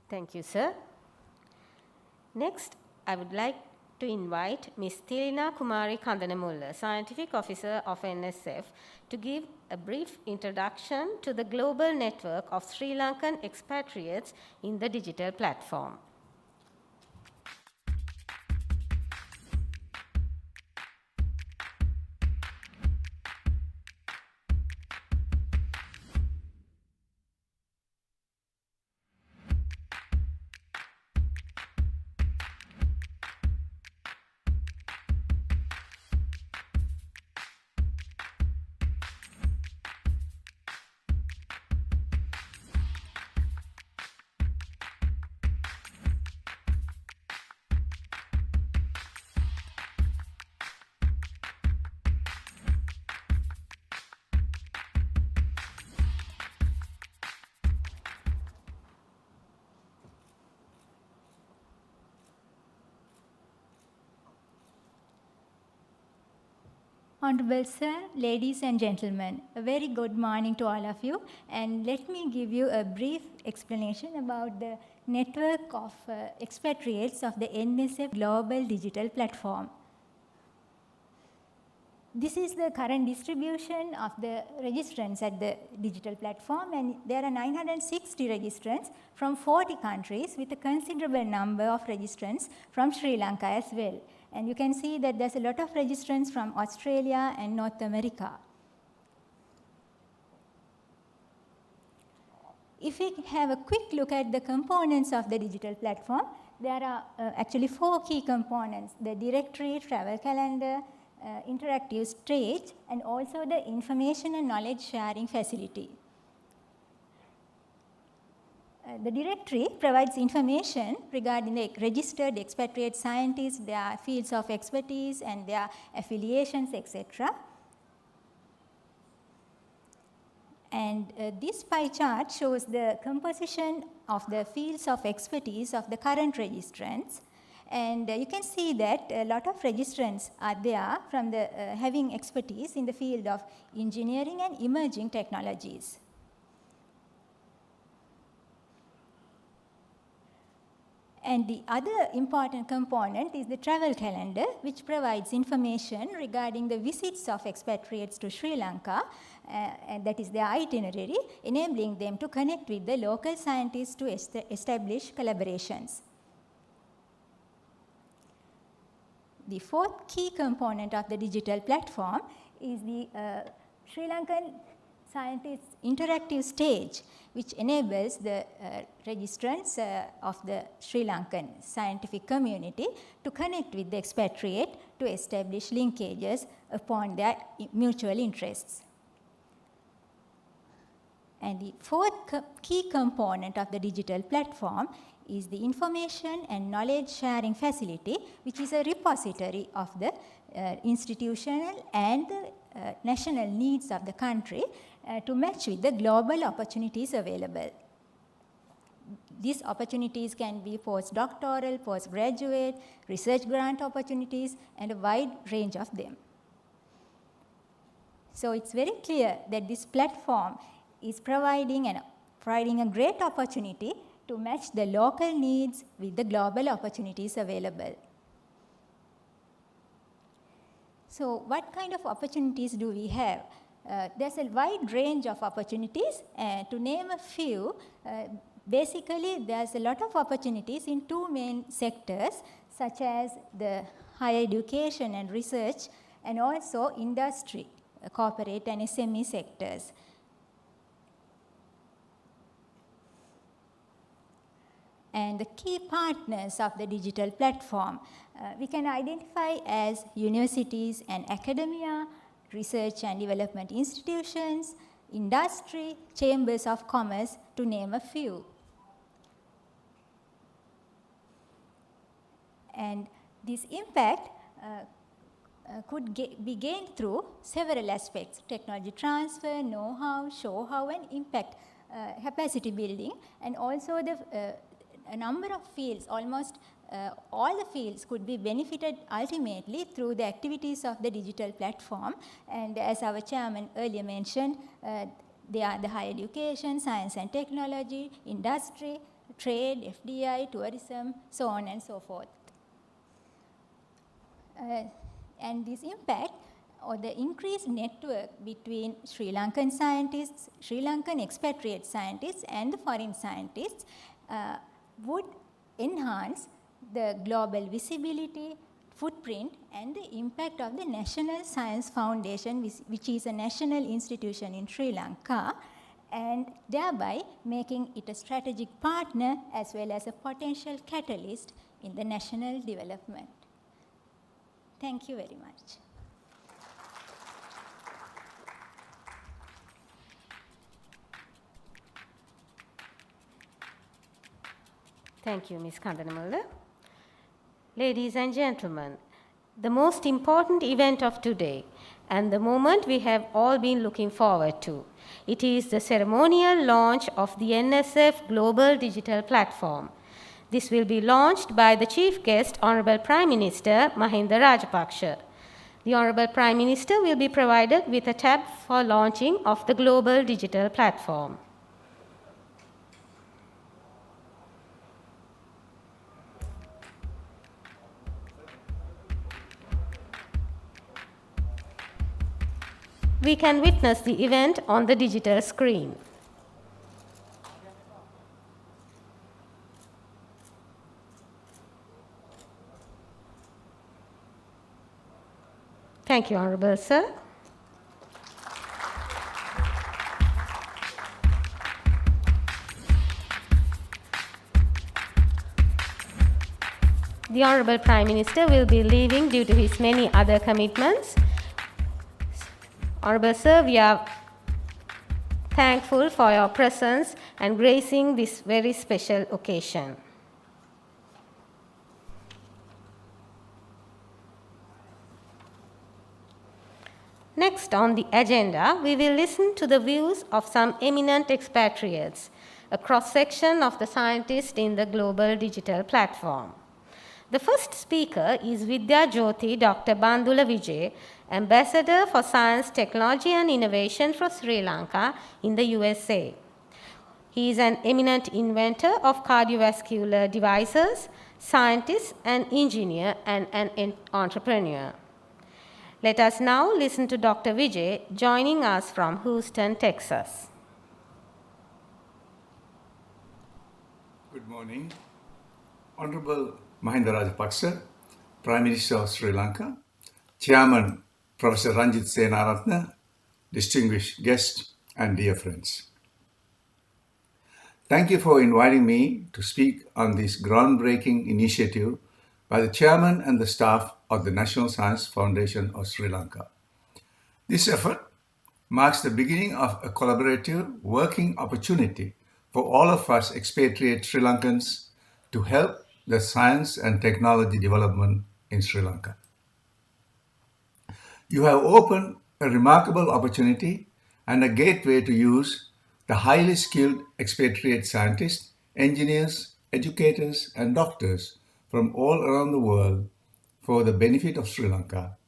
Thank you, sir. Next, I would like to invite Ms. Tilina Kumari Kandanamulla, Scientific Officer of NSF, to give a brief introduction to the global network of Sri Lankan expatriates in the digital platform. Honorable Sir, ladies and gentlemen, a very good morning to all of you, and let me give you a brief explanation about the network of expatriates of the NSF Global Digital Platform. This is the current distribution of the registrants at the digital platform, and there are 960 registrants from 40 countries with a considerable number of registrants from Sri Lanka as well. And you can see that there's a lot of registrants from Australia and North America. If we have a quick look at the components of the digital platform, there are actually 4 key components: the directory, travel calendar, interactive stage, and also the information and knowledge sharing facility. The directory provides information regarding the registered expatriate scientists, their fields of expertise, and their affiliations, etc. And this pie chart shows the composition of the fields of expertise of the current registrants. And you can see that a lot of registrants are there from the having expertise in the field of engineering and emerging technologies. And the other important component is the travel calendar, which provides information regarding the visits of expatriates to Sri Lanka, and that is their itinerary, enabling them to connect with the local scientists to establish collaborations. The 4th key component of the digital platform is the Sri Lankan Scientists Interactive Stage, which enables the registrants of the Sri Lankan scientific community to connect with the expatriate to establish linkages upon their mutual interests. And the 4th key component of the digital platform is the information and knowledge sharing facility, which is a repository of the institutional and the national needs of the country to match with the global opportunities available. These opportunities can be postdoctoral, postgraduate, research grant opportunities, and a wide range of them. So it's very clear that this platform is providing a great opportunity to match the local needs with the global opportunities available. So what kind of opportunities do we have? There's a wide range of opportunities. To name a few, basically there's a lot of opportunities in 2 main sectors, such as the higher education and research, and also industry, corporate and SME sectors. And the key partners of the digital platform, we can identify as universities and academia, research and development institutions, industry, chambers of commerce, to name a few. And this impact could be gained through several aspects: technology transfer, know-how, show-how, and impact, capacity building, and also a number of fields, almost all the fields could be benefited ultimately through the activities of the digital platform. And as our chairman earlier mentioned, they are the higher education, science and technology, industry, trade, FDI, tourism, so on and so forth. And this impact or the increased network between Sri Lankan scientists, Sri Lankan expatriate scientists and the foreign scientists would enhance the global visibility, footprint and the impact of the National Science Foundation, which is a national institution in Sri Lanka, and thereby making it a strategic partner as well as a potential catalyst in the national development. Thank you very much. Thank you, Ms. Kandanamulla. Ladies and gentlemen, the most important event of today and the moment we have all been looking forward to. It is the ceremonial launch of the NSF Global Digital Platform. This will be launched by the Chief Guest, Honorable Prime Minister Mahinda Rajapaksa. The Honorable Prime Minister will be provided with a tab for launching of the Global Digital Platform. We can witness the event on the digital screen. Thank you, Honorable Sir. The Honorable Prime Minister will be leaving due to his many other commitments. Honorable Sir, we are thankful for your presence and gracing this very special occasion. Next on the agenda, we will listen to the views of some eminent expatriates, a cross-section of the scientists in the Global Digital Platform. The first speaker is Vidya Jyoti Dr. Bandula Vijay, Ambassador for Science, Technology and Innovation for Sri Lanka in the USA. He is an eminent inventor of cardiovascular devices, scientist and engineer, and an entrepreneur. Let us now listen to Dr. Vijay joining us from Houston, Texas. Good morning. Honorable Mahinda Rajapaksa, Prime Minister of Sri Lanka, Chairman Professor Ranjit Senaratne, distinguished guests and dear friends. Thank you for inviting me to speak on this groundbreaking initiative by the Chairman and the staff of the National Science Foundation of Sri Lanka. This effort marks the beginning of a collaborative working opportunity for all of us expatriate Sri Lankans to help the science and technology development in Sri Lanka. You have opened a remarkable opportunity and a gateway to use the highly skilled expatriate scientists, engineers, educators, and doctors from all around the world for the benefit of Sri Lanka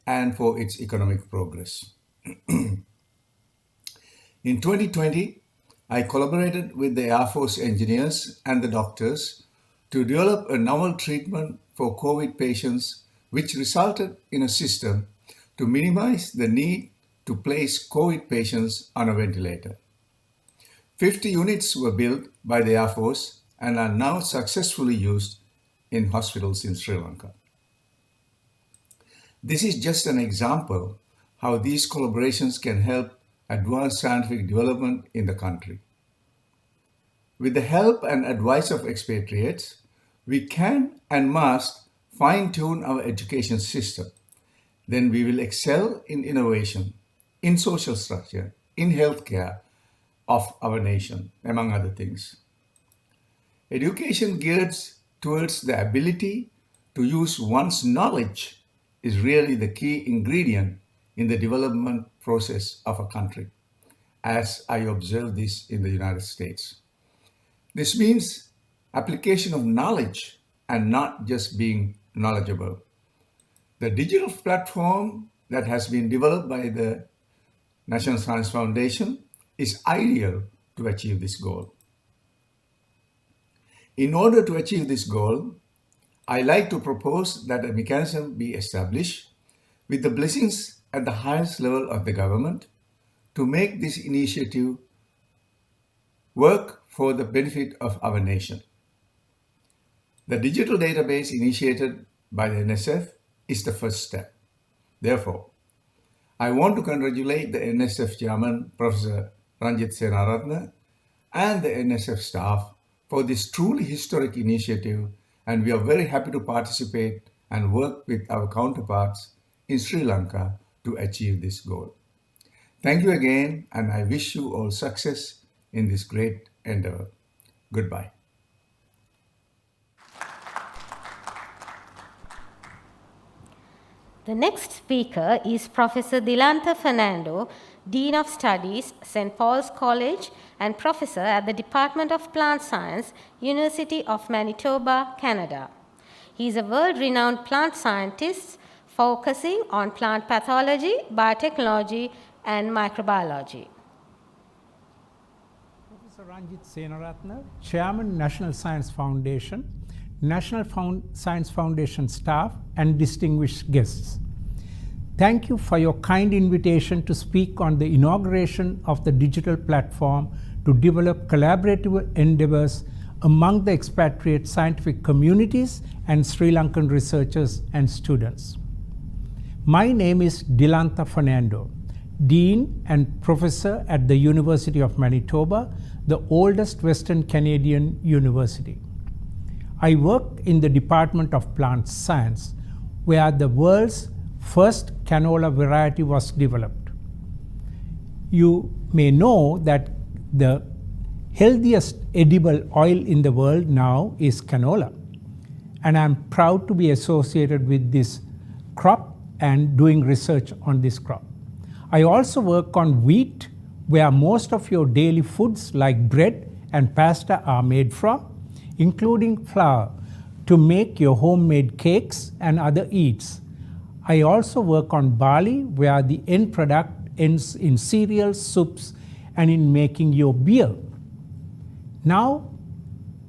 and for its economic progress. In 2020, I collaborated with the Air Force engineers and the doctors to develop a novel treatment for COVID patients, which resulted in a system to minimize the need to place COVID patients on a ventilator. 50 units were built by the Air Force and are now successfully used in hospitals in Sri Lanka. This is just an example how these collaborations can help advance scientific development in the country. With the help and advice of expatriates, we can and must fine-tune our education system. Then we will excel in innovation, in social structure, in healthcare of our nation, among other things. Education geared towards the ability to use one's knowledge is really the key ingredient in the development process of a country, as I observe this in the United States. This means application of knowledge and not just being knowledgeable. The digital platform that has been developed by the National Science Foundation is ideal to achieve this goal. In order to achieve this goal, I like to propose that a mechanism be established with the blessings at the highest level of the government to make this initiative work for the benefit of our nation. The digital database initiated by the NSF is the first step. Therefore, I want to congratulate the NSF Chairman, Professor Ranjit Senaratne, and the NSF staff for this truly historic initiative, and we are very happy to participate and work with our counterparts in Sri Lanka to achieve this goal. Thank you again, and I wish you all success in this great endeavor. Goodbye. The next speaker is Professor Dilantha Fernando, Dean of Studies, St. Paul's College, and Professor at the Department of Plant Science, University of Manitoba, Canada. He is a world-renowned plant scientist focusing on plant pathology, biotechnology, and microbiology. Professor Ranjit Senaratne, Chairman, National Science Foundation, National Science Foundation staff, and distinguished guests. Thank you for your kind invitation to speak on the inauguration of the digital platform to develop collaborative endeavors among the expatriate scientific communities and Sri Lankan researchers and students. My name is Dilantha Fernando, Dean and Professor at the University of Manitoba, the oldest Western Canadian university. I work in the Department of Plant Science, where the world's first canola variety was developed. You may know that the healthiest edible oil in the world now is canola, and I'm proud to be associated with this crop and doing research on this crop. I also work on wheat, where most of your daily foods like bread and pasta are made from, including flour to make your homemade cakes and other eats. I also work on barley, where the end product ends in cereals, soups, and in making your beer. Now,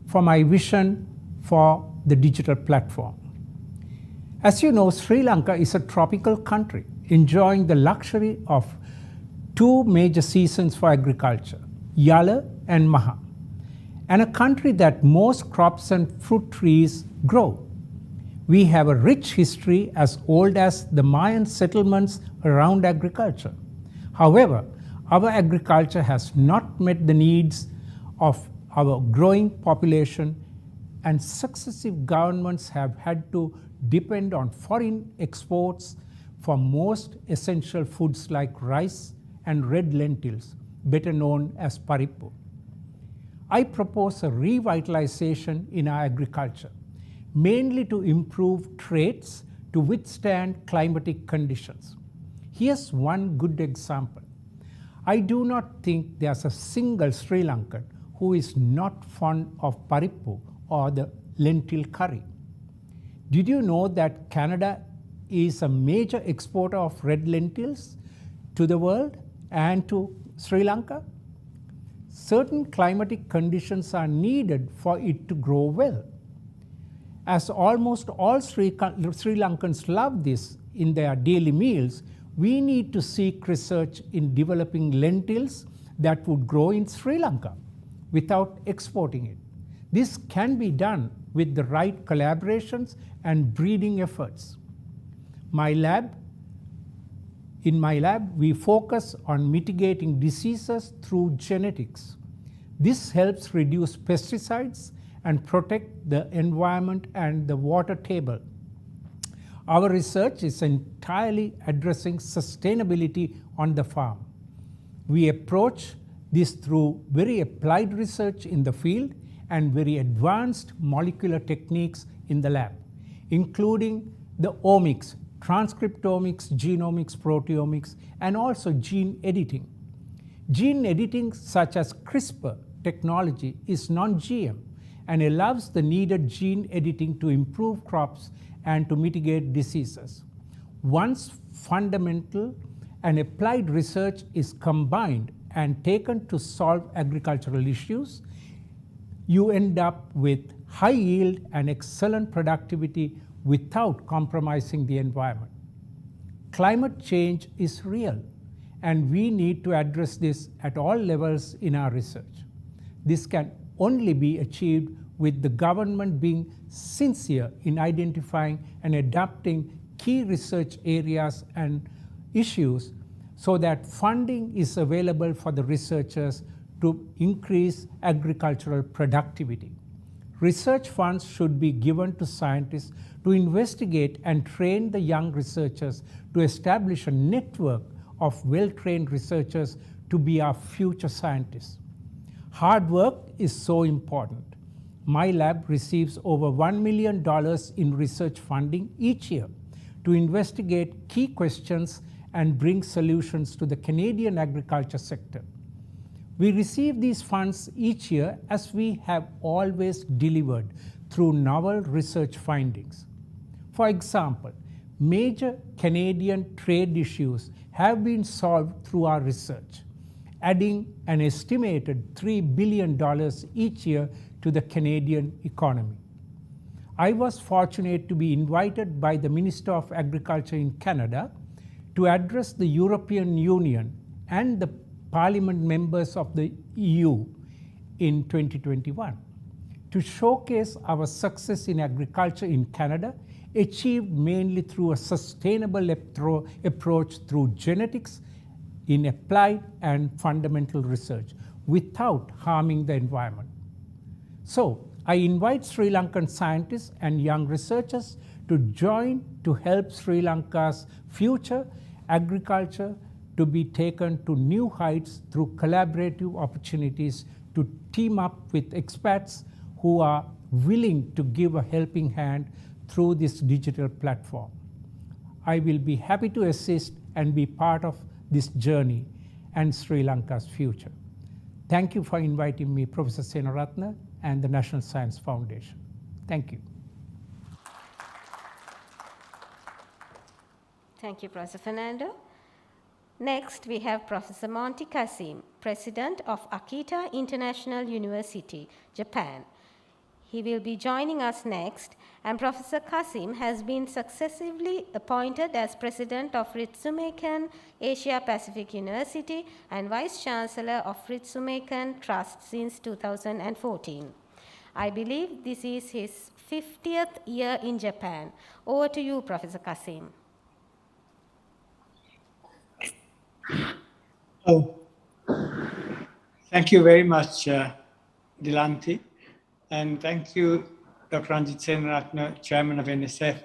for my vision for the digital platform. As you know, Sri Lanka is a tropical country enjoying the luxury of two major seasons for agriculture, Yala and Maha, and a country that most crops and fruit trees grow. We have a rich history as old as the Mayan settlements around agriculture. However, our agriculture has not met the needs of our growing population, and successive governments have had to depend on foreign exports for most essential foods like rice and red lentils, better known as parippu. I propose a revitalization in our agriculture, mainly to improve traits to withstand climatic conditions. Here's one good example. I do not think there's a single Sri Lankan who is not fond of parippu or the lentil curry. Did you know that Canada is a major exporter of red lentils to the world and to Sri Lanka? Certain climatic conditions are needed for it to grow well. As almost all Sri Lankans love this in their daily meals, we need to seek research in developing lentils that would grow in Sri Lanka without exporting it. This can be done with the right collaborations and breeding efforts. In my lab, we focus on mitigating diseases through genetics. This helps reduce pesticides and protect the environment and the water table. Our research is entirely addressing sustainability on the farm. We approach this through very applied research in the field and very advanced molecular techniques in the lab, including the omics, transcriptomics, genomics, proteomics, and also gene editing. Gene editing, such as CRISPR technology, is non-GM and allows the needed gene editing to improve crops and to mitigate diseases. Once fundamental and applied research is combined and taken to solve agricultural issues, you end up with high yield and excellent productivity without compromising the environment. Climate change is real, and we need to address this at all levels in our research. This can only be achieved with the government being sincere in identifying and adapting key research areas and issues so that funding is available for the researchers to increase agricultural productivity. Research funds should be given to scientists to investigate and train the young researchers to establish a network of well-trained researchers to be our future scientists. Hard work is so important. My lab receives over $1 million in research funding each year to investigate key questions and bring solutions to the Canadian agriculture sector. We receive these funds each year as we have always delivered through novel research findings. For example, major Canadian trade issues have been solved through our research, adding an estimated $3 billion each year to the Canadian economy. I was fortunate to be invited by the Minister of Agriculture in Canada to address the European Union and the Parliament members of the EU in 2021 to showcase our success in agriculture in Canada, achieved mainly through a sustainable approach through genetics in applied and fundamental research without harming the environment. So I invite Sri Lankan scientists and young researchers to join to help Sri Lanka's future agriculture to be taken to new heights through collaborative opportunities to team up with expats who are willing to give a helping hand through this digital platform. I will be happy to assist and be part of this journey and Sri Lanka's future. Thank you for inviting me, Professor Senaratne, and the National Science Foundation. Thank you. Thank you, Professor Fernando. Next, we have Professor Monty Kasim, President of Akita International University, Japan. He will be joining us next, and Professor Kasim has been successively appointed as President of Ritsumeikan Asia Pacific University and Vice Chancellor of Ritsumeikan Trust since 2014. I believe this is his 50th year in Japan. Over to you, Professor Kasim. Oh, thank you very much, Dilanti. And thank you, Dr. Ranjit Senaratne, Chairman of NSF,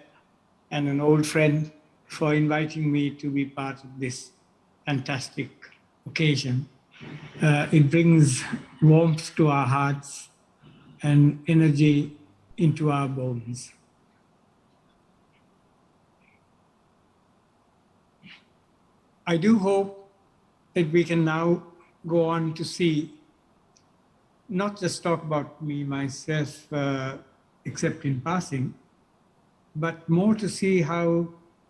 and an old friend, for inviting me to be part of this fantastic occasion. It brings warmth to our hearts and energy into our bones. I do hope that we can now go on to see, not just talk about me, myself, except in passing, but more to see how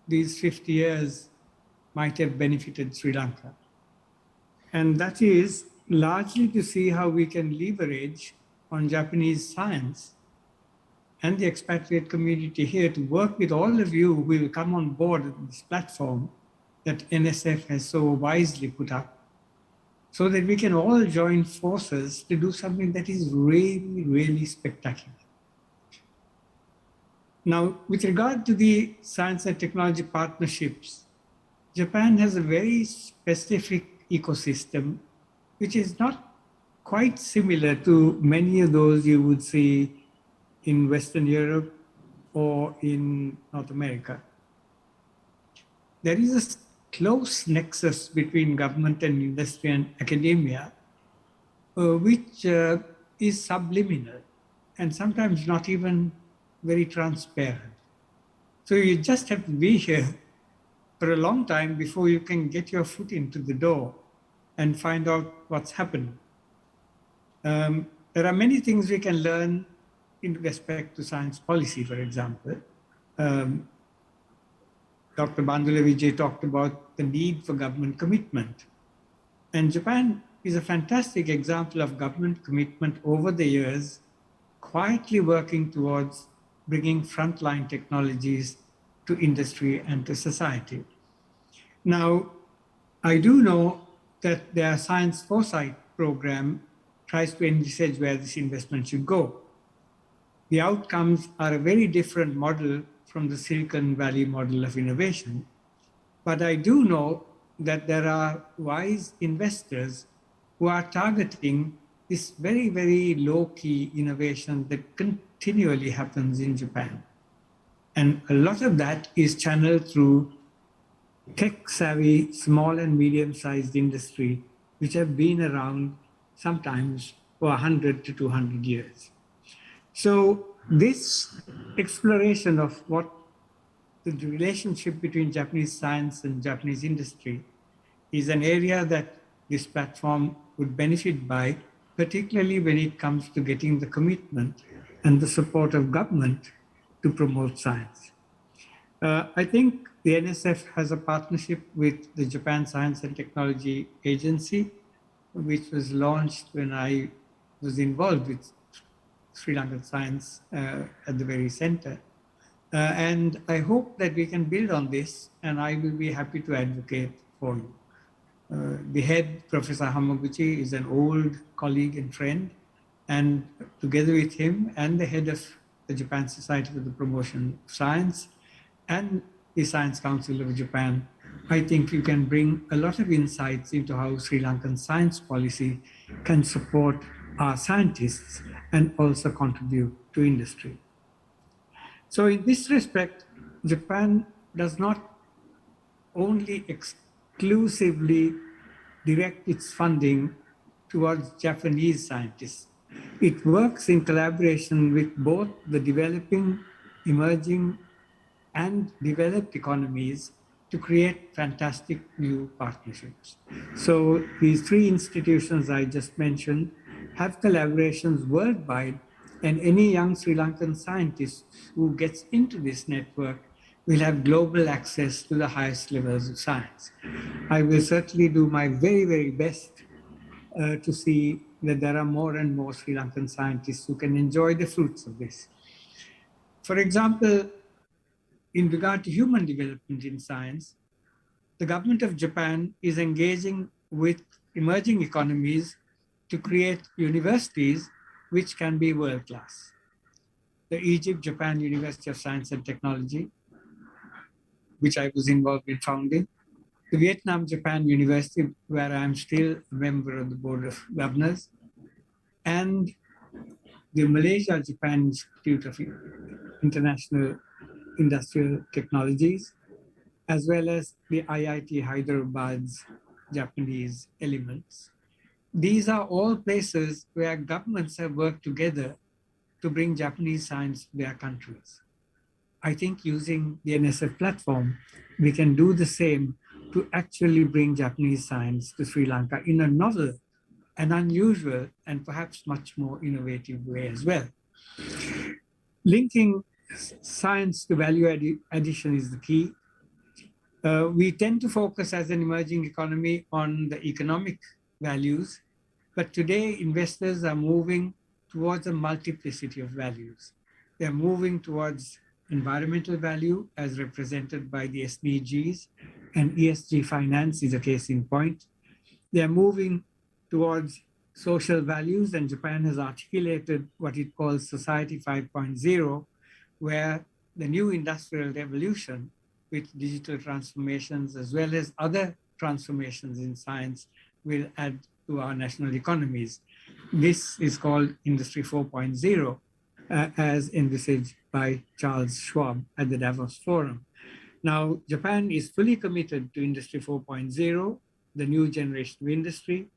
these 50 years might have benefited Sri Lanka. And that is largely to see how we can leverage on Japanese science and the expatriate community here to work with all of you who will come on board this platform that NSF has so wisely put up, so that we can all join forces to do something that is really, really spectacular. Now, with regard to the science and technology partnerships, Japan has a very specific ecosystem, which is not quite similar to many of those you would see in Western Europe or in North America. There is a close nexus between government and industry and academia, which is subliminal and sometimes not even very transparent. So you just have to be here for a long time before you can get your foot into the door and find out what's happening. There are many things we can learn in respect to science policy, for example. Dr. Bandula Vijay talked about the need for government commitment. And Japan is a fantastic example of government commitment over the years, quietly working towards bringing frontline technologies to industry and to society. Now, I do know that their Science Foresight program tries to envisage where this investment should go. The outcomes are a very different model from the Silicon Valley model of innovation. But I do know that there are wise investors who are targeting this very, very low-key innovation that continually happens in Japan. And a lot of that is channeled through tech-savvy, small and medium-sized industry, which have been around sometimes for 100 to 200 years. So this exploration of what the relationship between Japanese science and Japanese industry is an area that this platform would benefit by, particularly when it comes to getting the commitment and the support of government to promote science. I think the NSF has a partnership with the Japan Science and Technology Agency, which was launched when I was involved with Sri Lankan science at the very center. And I hope that we can build on this, and I will be happy to advocate for you. The head, Professor Hamaguchi, is an old colleague and friend, and together with him and the head of the Japan Society for the Promotion of Science and the Science Council of Japan, I think you can bring a lot of insights into how Sri Lankan science policy can support our scientists and also contribute to industry. So in this respect, Japan does not only exclusively direct its funding towards Japanese scientists. It works in collaboration with both the developing, emerging, and developed economies to create fantastic new partnerships. So these three institutions I just mentioned have collaborations worldwide, and any young Sri Lankan scientist who gets into this network will have global access to the highest levels of science. I will certainly do my very, very best to see that there are more and more Sri Lankan scientists who can enjoy the fruits of this. For example, in regard to human development in science, the government of Japan is engaging with emerging economies to create universities which can be world-class. The Egypt-Japan University of Science and Technology, which I was involved in founding, the Vietnam-Japan University, where I'm still a member of the Board of Governors, and the Malaysia-Japan Institute of International Industrial Technologies, as well as the IIT Hyderabad's Japanese elements. These are all places where governments have worked together to bring Japanese science to their countries. I think using the NSF platform, we can do the same to actually bring Japanese science to Sri Lanka in a novel and unusual and perhaps much more innovative way as well. Linking science to value addition is the key. We tend to focus as an emerging economy on the economic values, but today investors are moving towards a multiplicity of values. They're moving towards environmental value as represented by the SDGs, and ESG finance is a case in point. They're moving towards social values, and Japan has articulated what it calls Society 5.0, where the new industrial revolution with digital transformations as well as other transformations in science will add to our national economies. This is called Industry 4.0, as envisaged by Charles Schwab at the Davos Forum. Now, Japan is fully committed to Industry 4.0, the new generation of industry,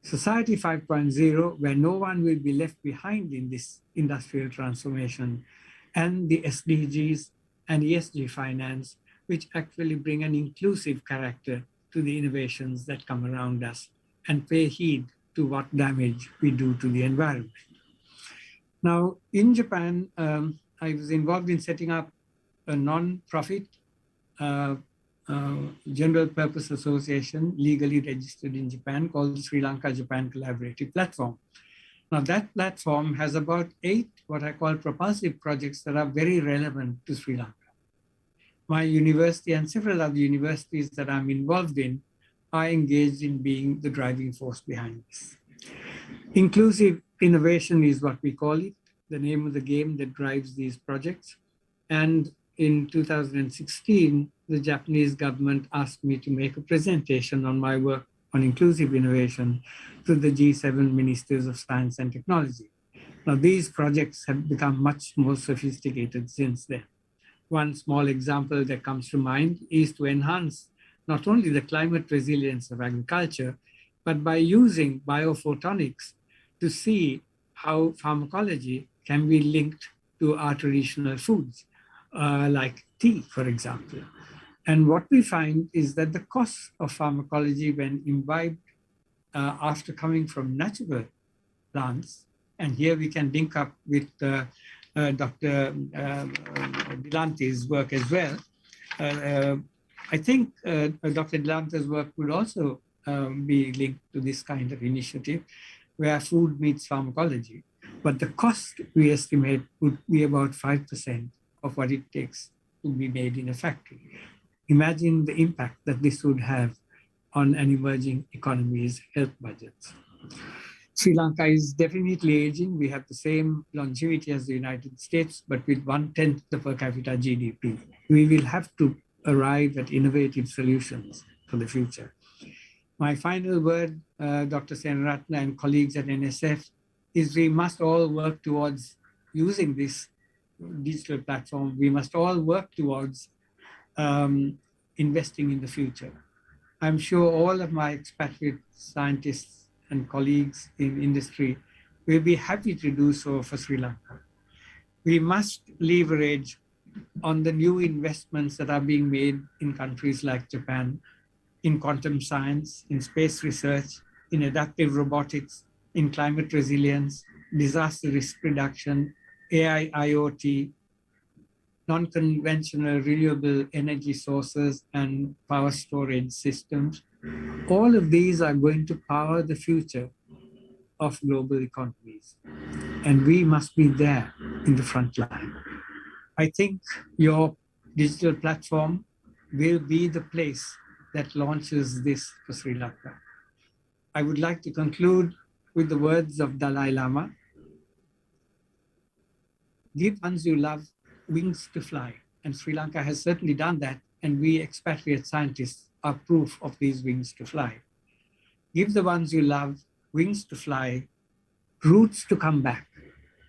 Society 5.0, where no one will be left behind in this industrial transformation, and the SDGs and ESG finance, which actually bring an inclusive character to the innovations that come around us and pay heed to what damage we do to the environment. Now, in Japan, I was involved in setting up a non-profit general purpose association legally registered in Japan called the Sri Lanka Japan Collaborative Platform. Now that platform has about 8 what I call propulsive projects that are very relevant to Sri Lanka. My university and several other universities that I'm involved in are engaged in being the driving force behind this. Inclusive innovation is what we call it, the name of the game that drives these projects. And in 2016, the Japanese government asked me to make a presentation on my work on inclusive innovation to the G7 ministers of science and technology. Now, these projects have become much more sophisticated since then. One small example that comes to mind is to enhance not only the climate resilience of agriculture, but by using biophotonics to see how pharmacology can be linked to our traditional foods, like tea, for example. And what we find is that the cost of pharmacology when imbibed after coming from natural plants, and here we can link up with Dr. Dilante's work as well. I think Dr. Dilante's work would also be linked to this kind of initiative where food meets pharmacology. But the cost we estimate would be about 5% of what it takes to be made in a factory. Imagine the impact that this would have on an emerging economy's health budgets. Sri Lanka is definitely aging. We have the same longevity as the United States, but with 1/10 the per capita GDP. We will have to arrive at innovative solutions for the future. My final word, Dr. Senaratne and colleagues at NSF, is we must all work towards using this digital platform. We must all work towards investing in the future. I'm sure all of my expatriate scientists and colleagues in industry will be happy to do so for Sri Lanka. We must leverage on the new investments that are being made in countries like Japan, in quantum science, in space research, in adaptive robotics, in climate resilience, disaster risk reduction, AI, IoT, non-conventional renewable energy sources, and power storage systems. All of these are going to power the future of global economies. And we must be there in the front line. I think your digital platform will be the place that launches this for Sri Lanka. I would like to conclude with the words of Dalai Lama. Give ones you love wings to fly. And Sri Lanka has certainly done that. And we expatriate scientists are proof of these wings to fly. Give the ones you love wings to fly, roots to come back.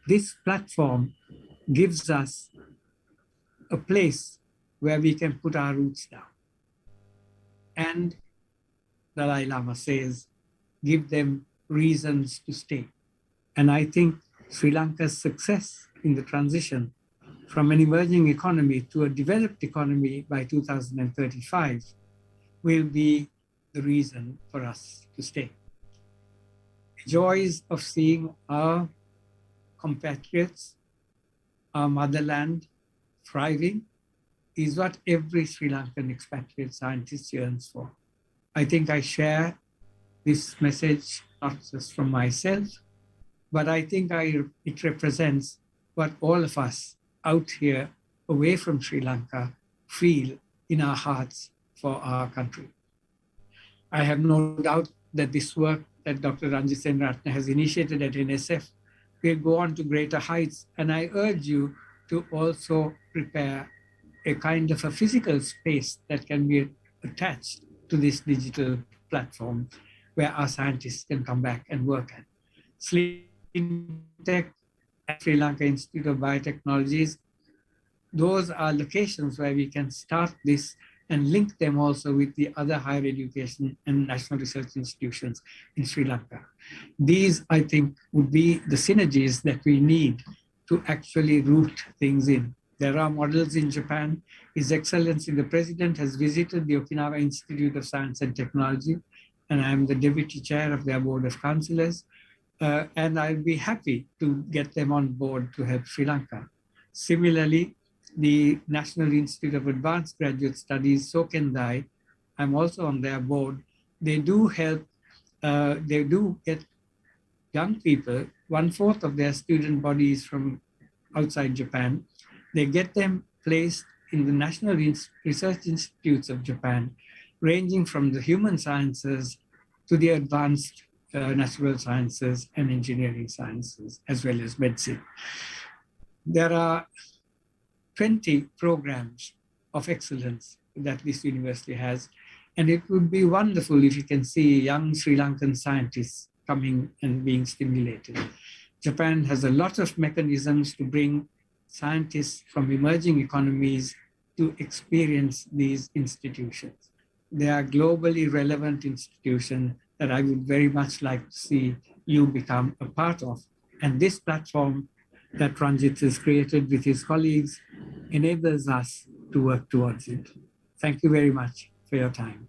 This platform gives us a place where we can put our roots down. And Dalai Lama says, give them reasons to stay. And I think Sri Lanka's success in the transition from an emerging economy to a developed economy by 2035 will be the reason for us to stay. The joys of seeing our compatriots, our motherland thriving is what every Sri Lankan expatriate scientist yearns for. I think I share this message not just from myself, but I think it represents what all of us out here away from Sri Lanka feel in our hearts for our country. I have no doubt that this work that Dr. Ranjit Senaratne has initiated at NSF will go on to greater heights, and I urge you to also prepare a kind of a physical space that can be attached to this digital platform where our scientists can come back and work at. SLINTech at Sri Lanka Institute of Biotechnologies, those are locations where we can start this and link them also with the other higher education and national research institutions in Sri Lanka. These, I think, would be the synergies that we need to actually root things in. There are models in Japan. His Excellency the President has visited the Okinawa Institute of Science and Technology, and I'm the Deputy Chair of their Board of Councillors. And I'll be happy to get them on board to help Sri Lanka. Similarly, the National Institute of Advanced Graduate Studies, Sokendai, I'm also on their board. They do help, they do get young people, 1/4 of their student body is from outside Japan. They get them placed in the National Research Institutes of Japan, ranging from the human sciences to the advanced natural sciences and engineering sciences, as well as medicine. There are 20 programs of excellence that this university has, and it would be wonderful if you can see young Sri Lankan scientists coming and being stimulated. Japan has a lot of mechanisms to bring scientists from emerging economies to experience these institutions. They are globally relevant institutions that I would very much like to see you become a part of. And this platform that Ranjit has created with his colleagues enables us to work towards it. Thank you very much for your time.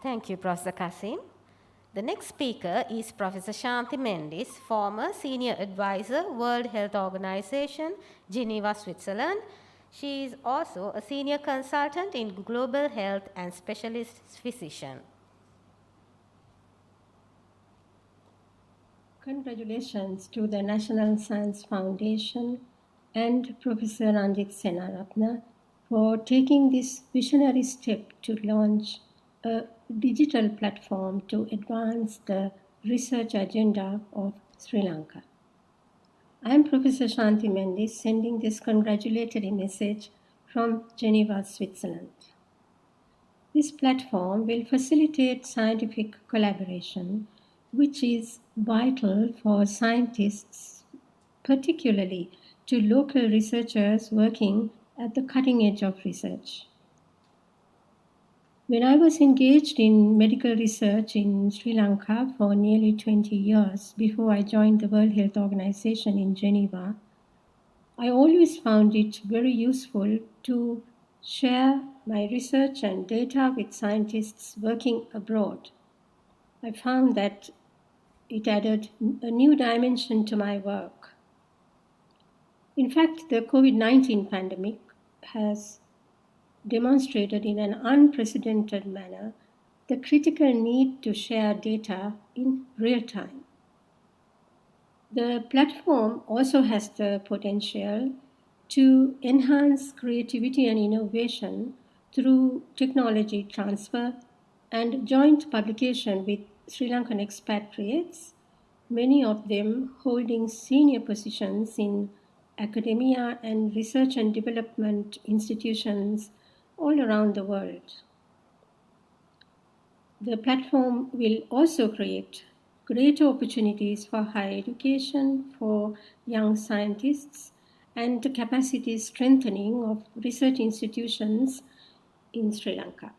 Thank you, Professor Kasim. The next speaker is Professor Shanti Mendis, former Senior Advisor, World Health Organization, Geneva, Switzerland. She is also a Senior Consultant in Global Health and Specialist Physician. Congratulations to the National Science Foundation and Professor Ranjit Senaratne for taking this visionary step to launch a digital platform to advance the research agenda of Sri Lanka. I am Professor Shanti Mendis sending this congratulatory message from Geneva, Switzerland. This platform will facilitate scientific collaboration, which is vital for scientists, particularly to local researchers working at the cutting edge of research. When I was engaged in medical research in Sri Lanka for nearly 20 years before I joined the World Health Organization in Geneva, I always found it very useful to share my research and data with scientists working abroad. I found that it added a new dimension to my work. In fact, the COVID-19 pandemic has demonstrated in an unprecedented manner the critical need to share data in real time. The platform also has the potential to enhance creativity and innovation through technology transfer and joint publication with Sri Lankan expatriates, many of them holding senior positions in academia and research and development institutions all around the world. The platform will also create greater opportunities for higher education for young scientists and capacity strengthening of research institutions in Sri Lanka.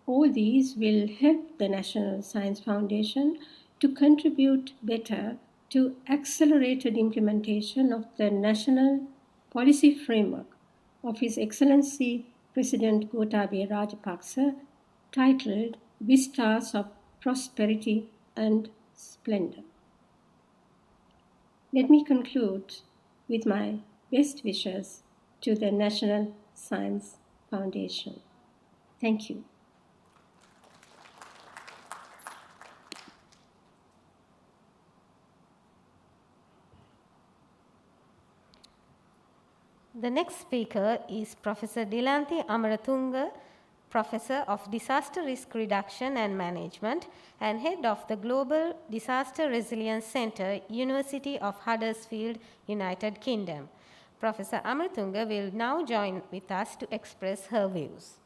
All these will help the National Science Foundation to contribute better to accelerated implementation of the national policy framework of His Excellency President Gotabaya Rajapaksa, titled Vistas of Prosperity and Splendor. Let me conclude with my best wishes to the National Science Foundation. Thank you. The next speaker is Professor Dilanthi Amaratunga, Professor of Disaster Risk Reduction and Management and Head of the Global Disaster Resilience Center, University of Huddersfield, United Kingdom. Professor Amaratunga will now join with us to express her views.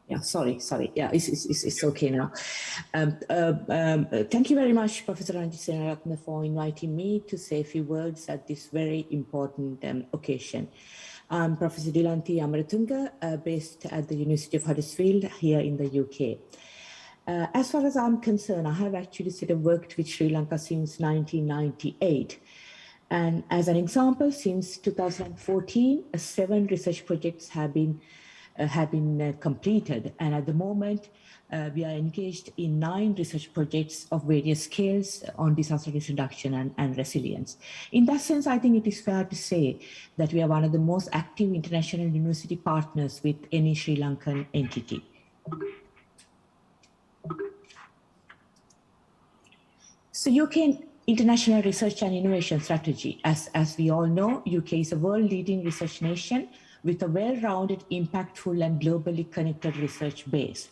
Yeah, sorry. Yeah, it's okay now. Thank you very much, Professor Ranjit Senaratne, for inviting me to say a few words at this very important occasion. I'm Professor Dilanti Amaratunga, based at the University of Huddersfield here in the UK. As far as I'm concerned, I have actually sort of worked with Sri Lanka since 1998. And as an example, since 2014, 7 research projects have been completed. And at the moment, we are engaged in 9 research projects of various scales on disaster risk reduction and resilience. In that sense, I think it is fair to say that we are one of the most active international university partners with any Sri Lankan entity. So UK International Research and Innovation Strategy. As we all know, UK is a world-leading research nation with a well-rounded, impactful and globally connected research base.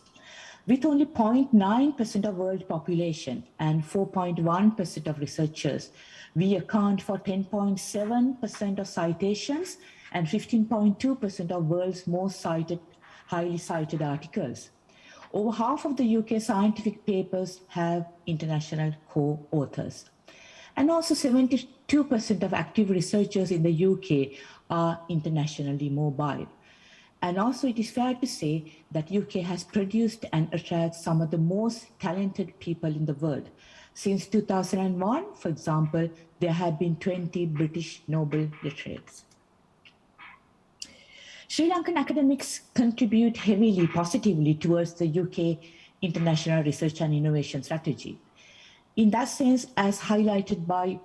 With only 0.9% of world population and 4.1% of researchers, we account for 10.7% of citations and 15.2% of world's most cited, highly cited articles. Over half of the UK scientific papers have international co-authors. And also 72% of active researchers in the UK are internationally mobile. And also it is fair to say that UK has produced and attracts some of the most talented people in the world. Since 2001, for example, there have been 20 British Nobel laureates. Sri Lankan academics contribute heavily, positively towards the UK International Research and Innovation Strategy. In that sense, as highlighted by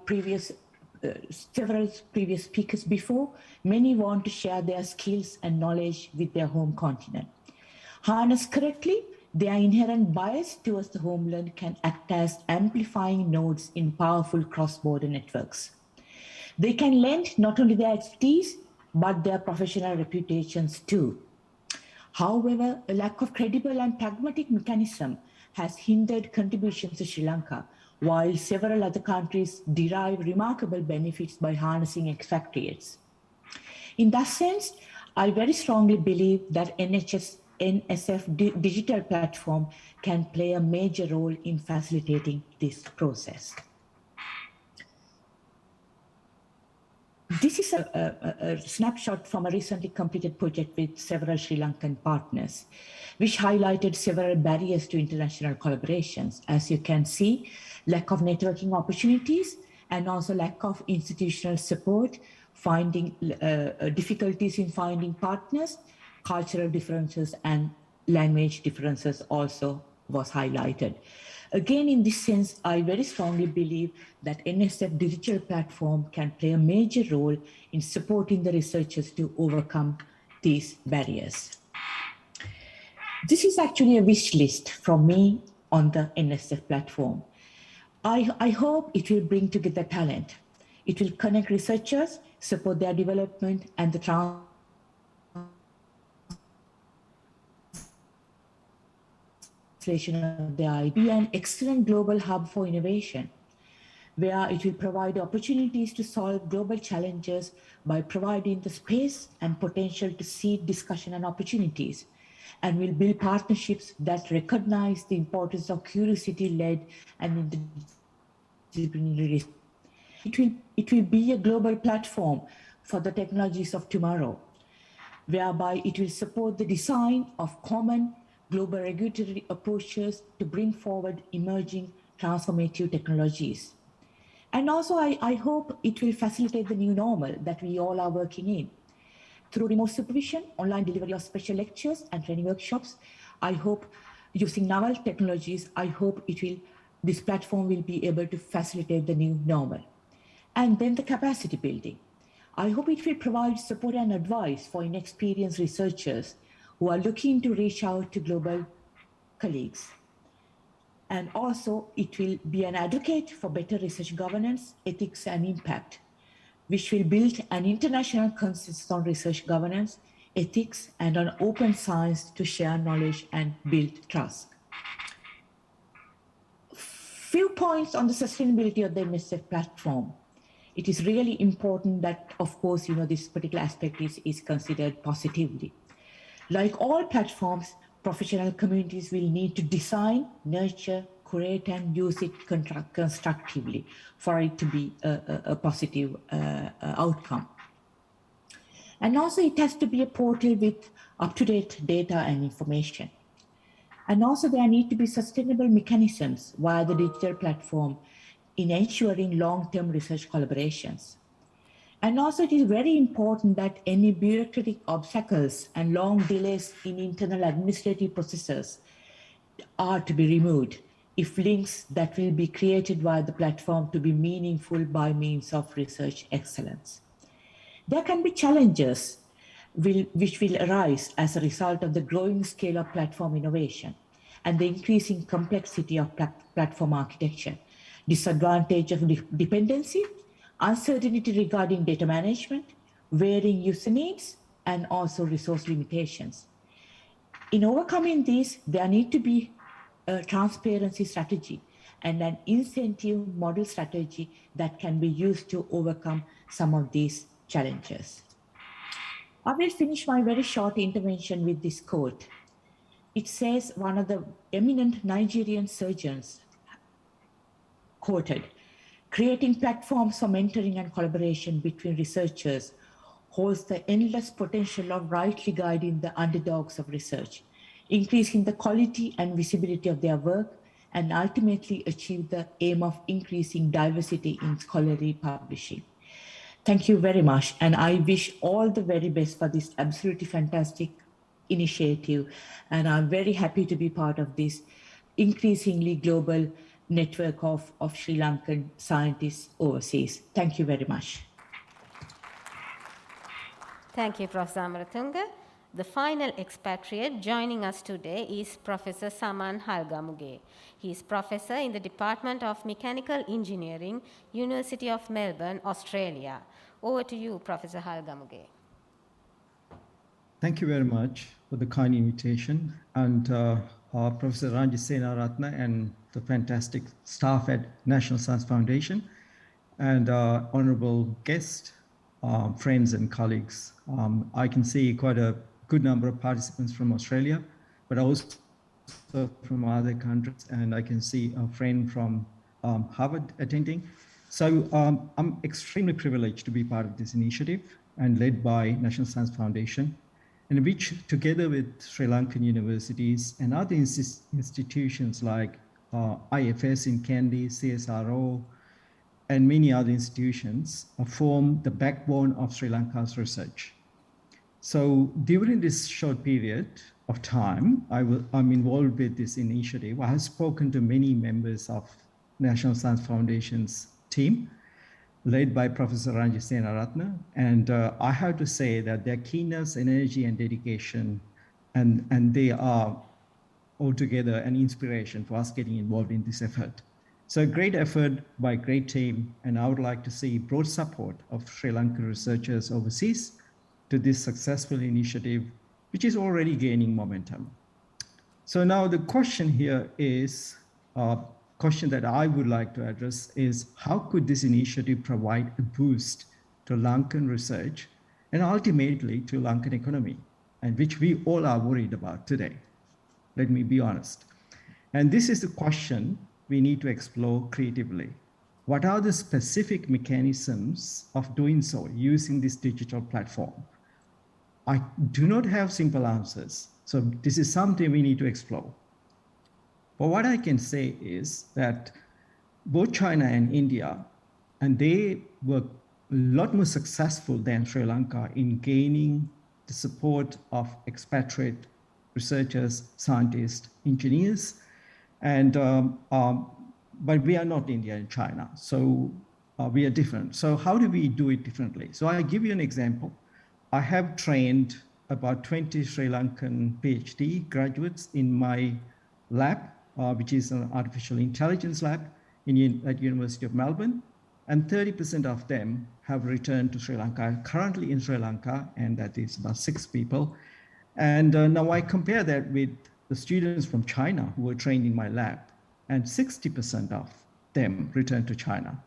several previous speakers before, many want to share their skills and knowledge with their home continent. Harnessed correctly, their inherent bias towards the homeland can act as amplifying nodes in powerful cross-border networks. They can lend not only their expertise, but their professional reputations too. However, a lack of credible and pragmatic mechanism has hindered contributions to Sri Lanka, while several other countries derive remarkable benefits by harnessing expatriates. In that sense, I very strongly believe that NSF Digital Platform can play a major role in facilitating this process. This is a snapshot from a recently completed project with several Sri Lankan partners, which highlighted several barriers to international collaborations. As you can see, lack of networking opportunities and also lack of institutional support, difficulties in finding partners, cultural differences and language differences also was highlighted. Again, in this sense, I very strongly believe that NSF Digital Platform can play a major role in supporting the researchers to overcome these barriers. This is actually a wish list from me on the NSF platform. I hope it will bring together talent. It will connect researchers, support their development and the translation of the idea, be an excellent global hub for innovation, where it will provide opportunities to solve global challenges by providing the space and potential to seed discussion and opportunities, and will build partnerships that recognize the importance of curiosity-led and interdisciplinary. It will be a global platform for the technologies of tomorrow, whereby it will support the design of common global regulatory approaches to bring forward emerging transformative technologies. And also, I hope it will facilitate the new normal that we all are working in. Through remote supervision, online delivery of special lectures and training workshops, I hope using novel technologies, I hope this platform will be able to facilitate the new normal. And then the capacity building. I hope it will provide support and advice for inexperienced researchers who are looking to reach out to global colleagues. And also, it will be an advocate for better research governance, ethics, and impact, which will build an international consensus on research governance, ethics, and on open science to share knowledge and build trust. Few points on the sustainability of the NSF platform. It is really important that, of course, this particular aspect is considered positively. Like all platforms, professional communities will need to design, nurture, curate, and use it constructively for it to be a positive outcome. And also it has to be a portal with up-to-date data and information. And also there need to be sustainable mechanisms via the digital platform in ensuring long-term research collaborations. And also it is very important that any bureaucratic obstacles and long delays in internal administrative processes are to be removed if links that will be created via the platform to be meaningful by means of research excellence. There can be challenges which will arise as a result of the growing scale of platform innovation and the increasing complexity of platform architecture, disadvantage of dependency, uncertainty regarding data management, varying user needs, and also resource limitations. In overcoming these, there need to be a transparency strategy and an incentive model strategy that can be used to overcome some of these challenges. I will finish my very short intervention with this quote. It says, one of the eminent Nigerian surgeons quoted, "Creating platforms for mentoring and collaboration between researchers holds the endless potential of rightly guiding the underdogs of research, increasing the quality and visibility of their work, and ultimately achieve the aim of increasing diversity in scholarly publishing." Thank you very much. And I wish all the very best for this absolutely fantastic initiative. And I'm very happy to be part of this increasingly global network of Sri Lankan scientists overseas. Thank you very much. Thank you, Professor Amaratunga. The final expatriate joining us today is Professor Saman Halgamuge. He is professor in the Department of Mechanical Engineering, University of Melbourne, Australia. Over to you, Professor Halgamuge. Thank you very much for the kind invitation, and Professor Ranjit Senaratne and the fantastic staff at National Science Foundation, and honorable guests, friends and colleagues. I can see quite a good number of participants from Australia, but also from other countries, and I can see a friend from Harvard attending. So I'm extremely privileged to be part of this initiative and led by National Science Foundation, in which, together with Sri Lankan universities and other institutions like IFS in Kandy, CSRO, and many other institutions, form the backbone of Sri Lanka's research. So during this short period of time, I'm involved with this initiative. I have spoken to many members of National Science Foundation's team, led by Professor Ranjit Senaratne, and I have to say that their keenness, energy, and dedication, and they are altogether an inspiration for us getting involved in this effort. So a great effort by a great team, and I would like to see broad support of Sri Lankan researchers overseas to this successful initiative, which is already gaining momentum. So now the question here is, question that I would like to address is, how could this initiative provide a boost to Lankan research and ultimately to Lankan economy, and which we all are worried about today? Let me be honest. And this is the question we need to explore creatively. What are the specific mechanisms of doing so using this digital platform? I do not have simple answers. So this is something we need to explore. But what I can say is that both China and India, and they were a lot more successful than Sri Lanka in gaining the support of expatriate researchers, scientists, engineers, and but we are not India and China, so we are different. So how do we do it differently? So I give you an example. I have trained about 20 Sri Lankan PhD graduates in my lab, which is an artificial intelligence lab at University of Melbourne, and 30% of them have returned to Sri Lanka, currently in Sri Lanka, and that is about 6 people. And now I compare that with the students from China who were trained in my lab, and 60% of them returned to China.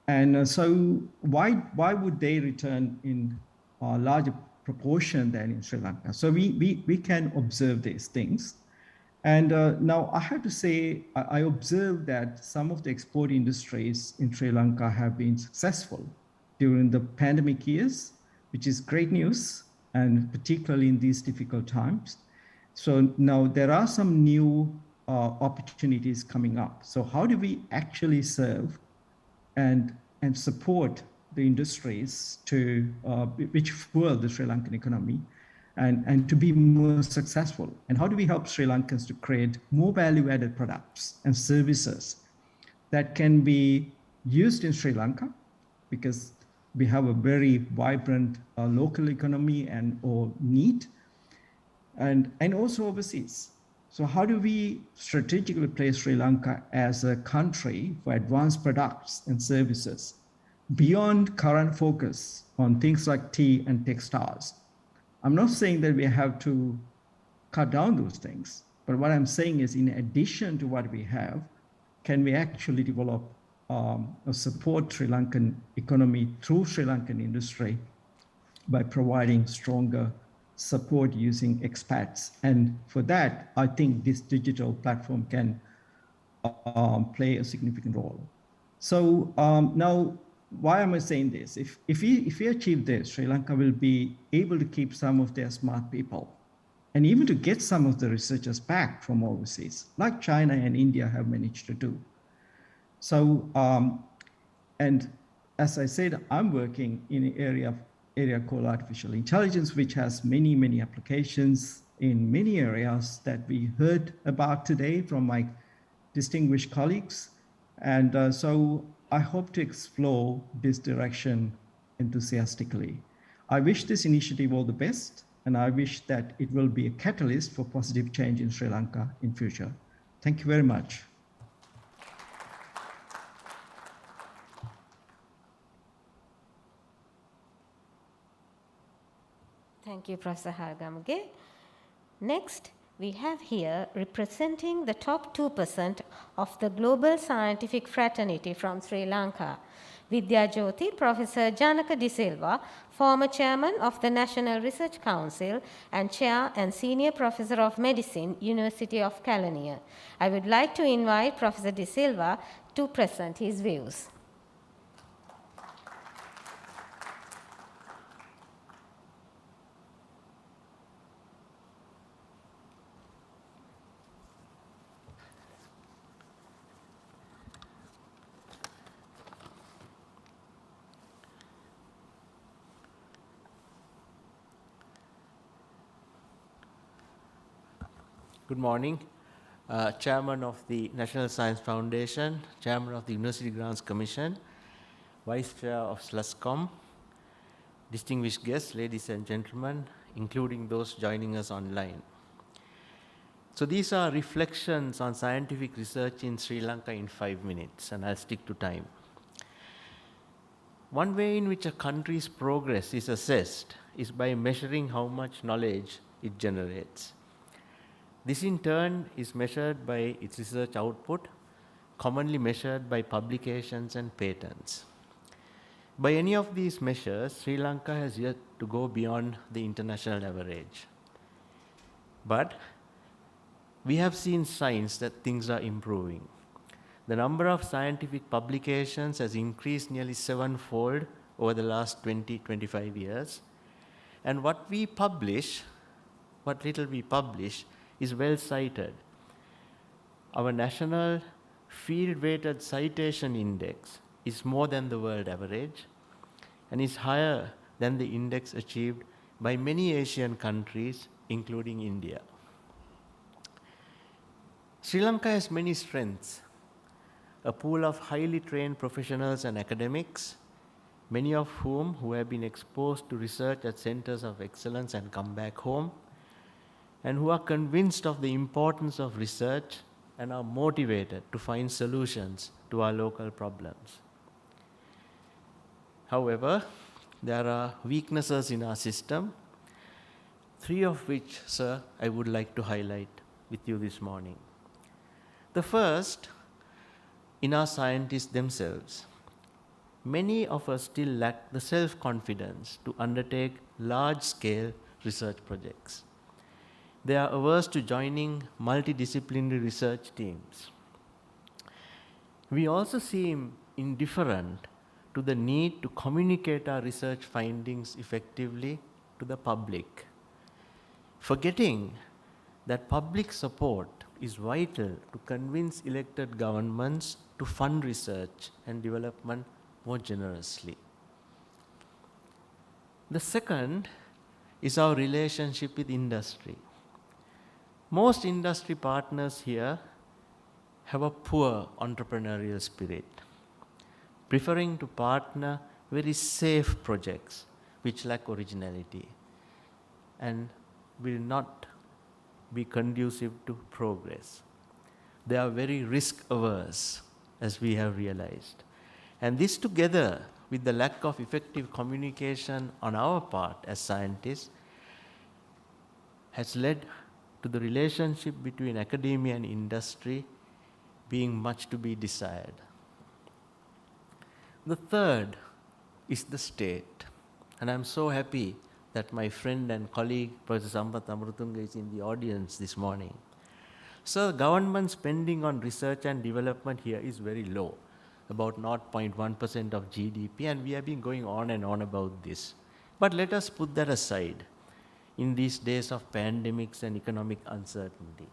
And so why would they return in larger proportion than in Sri Lanka. So we can observe these things. And now I have to say, I observed that some of the export industries in Sri Lanka have been successful during the pandemic years, which is great news, and particularly in these difficult times. So now there are some new opportunities coming up. So how do we actually serve and support the industries to which fuel the Sri Lankan economy and to be more successful? And how do we help Sri Lankans to create more value-added products and services that can be used in Sri Lanka, because we have a very vibrant local economy and or need, and also overseas. So how do we strategically place Sri Lanka as a country for advanced products and services beyond current focus on things like tea and textiles? I'm not saying that we have to cut down those things, but what I'm saying is, in addition to what we have, can we actually develop or support Sri Lankan economy through Sri Lankan industry by providing stronger support using expats? And for that, I think this digital platform can play a significant role. So now, why am I saying this? If we achieve this, Sri Lanka will be able to keep some of their smart people and even to get some of the researchers back from overseas, like China and India have managed to do. So, and as I said, I'm working in an area called artificial intelligence, which has many, many applications in many areas that we heard about today from my distinguished colleagues. And so I hope to explore this direction enthusiastically. I wish this initiative all the best, and I wish that it will be a catalyst for positive change in Sri Lanka in future. Thank you very much. Thank you, Professor Hargamage. Next, we have here, representing the top 2% of the global scientific fraternity from Sri Lanka, Vidya Jyoti, Professor Janaka De Silva, former chairman of the National Research Council and chair and senior professor of medicine, University of Kelaniya. I would like to invite Professor De Silva to present his views. Good morning. Chairman of the National Science Foundation, Chairman of the University Grants Commission, Vice Chair of SLUSCOM, distinguished guests, ladies and gentlemen, including those joining us online. So these are reflections on scientific research in Sri Lanka in 5 minutes, and I'll stick to time. One way in which a country's progress is assessed is by measuring how much knowledge it generates. This in turn is measured by its research output, commonly measured by publications and patents. By any of these measures, Sri Lanka has yet to go beyond the international average. But we have seen signs that things are improving. The number of scientific publications has increased nearly 7-fold over the last 20-25 years. And what little we publish, is well cited. Our national field-weighted citation index is more than the world average and is higher than the index achieved by many Asian countries, including India. Sri Lanka has many strengths: a pool of highly trained professionals and academics, many of whom who have been exposed to research at centers of excellence and come back home, and who are convinced of the importance of research and are motivated to find solutions to our local problems. However, there are weaknesses in our system, 3 of which, sir, I would like to highlight with you this morning. The first, in our scientists themselves. many of us still lack the self-confidence to undertake large-scale research projects. They are averse to joining multidisciplinary research teams. We also seem indifferent to the need to communicate our research findings effectively to the public, forgetting that public support is vital to convince elected governments to fund research and development more generously. The second is our relationship with industry. Most industry partners here have a poor entrepreneurial spirit, preferring to partner very safe projects which lack originality and will not be conducive to progress. They are very risk averse, as we have realized. And this, together with the lack of effective communication on our part as scientists, has led to the relationship between academia and industry being much to be desired. The third is the state. And I'm so happy that my friend and colleague, Professor Sampath Amaratunga, is in the audience this morning. So government spending on research and development here is very low, about 0.1% of GDP, and we have been going on and on about this. But let us put that aside in these days of pandemics and economic uncertainty.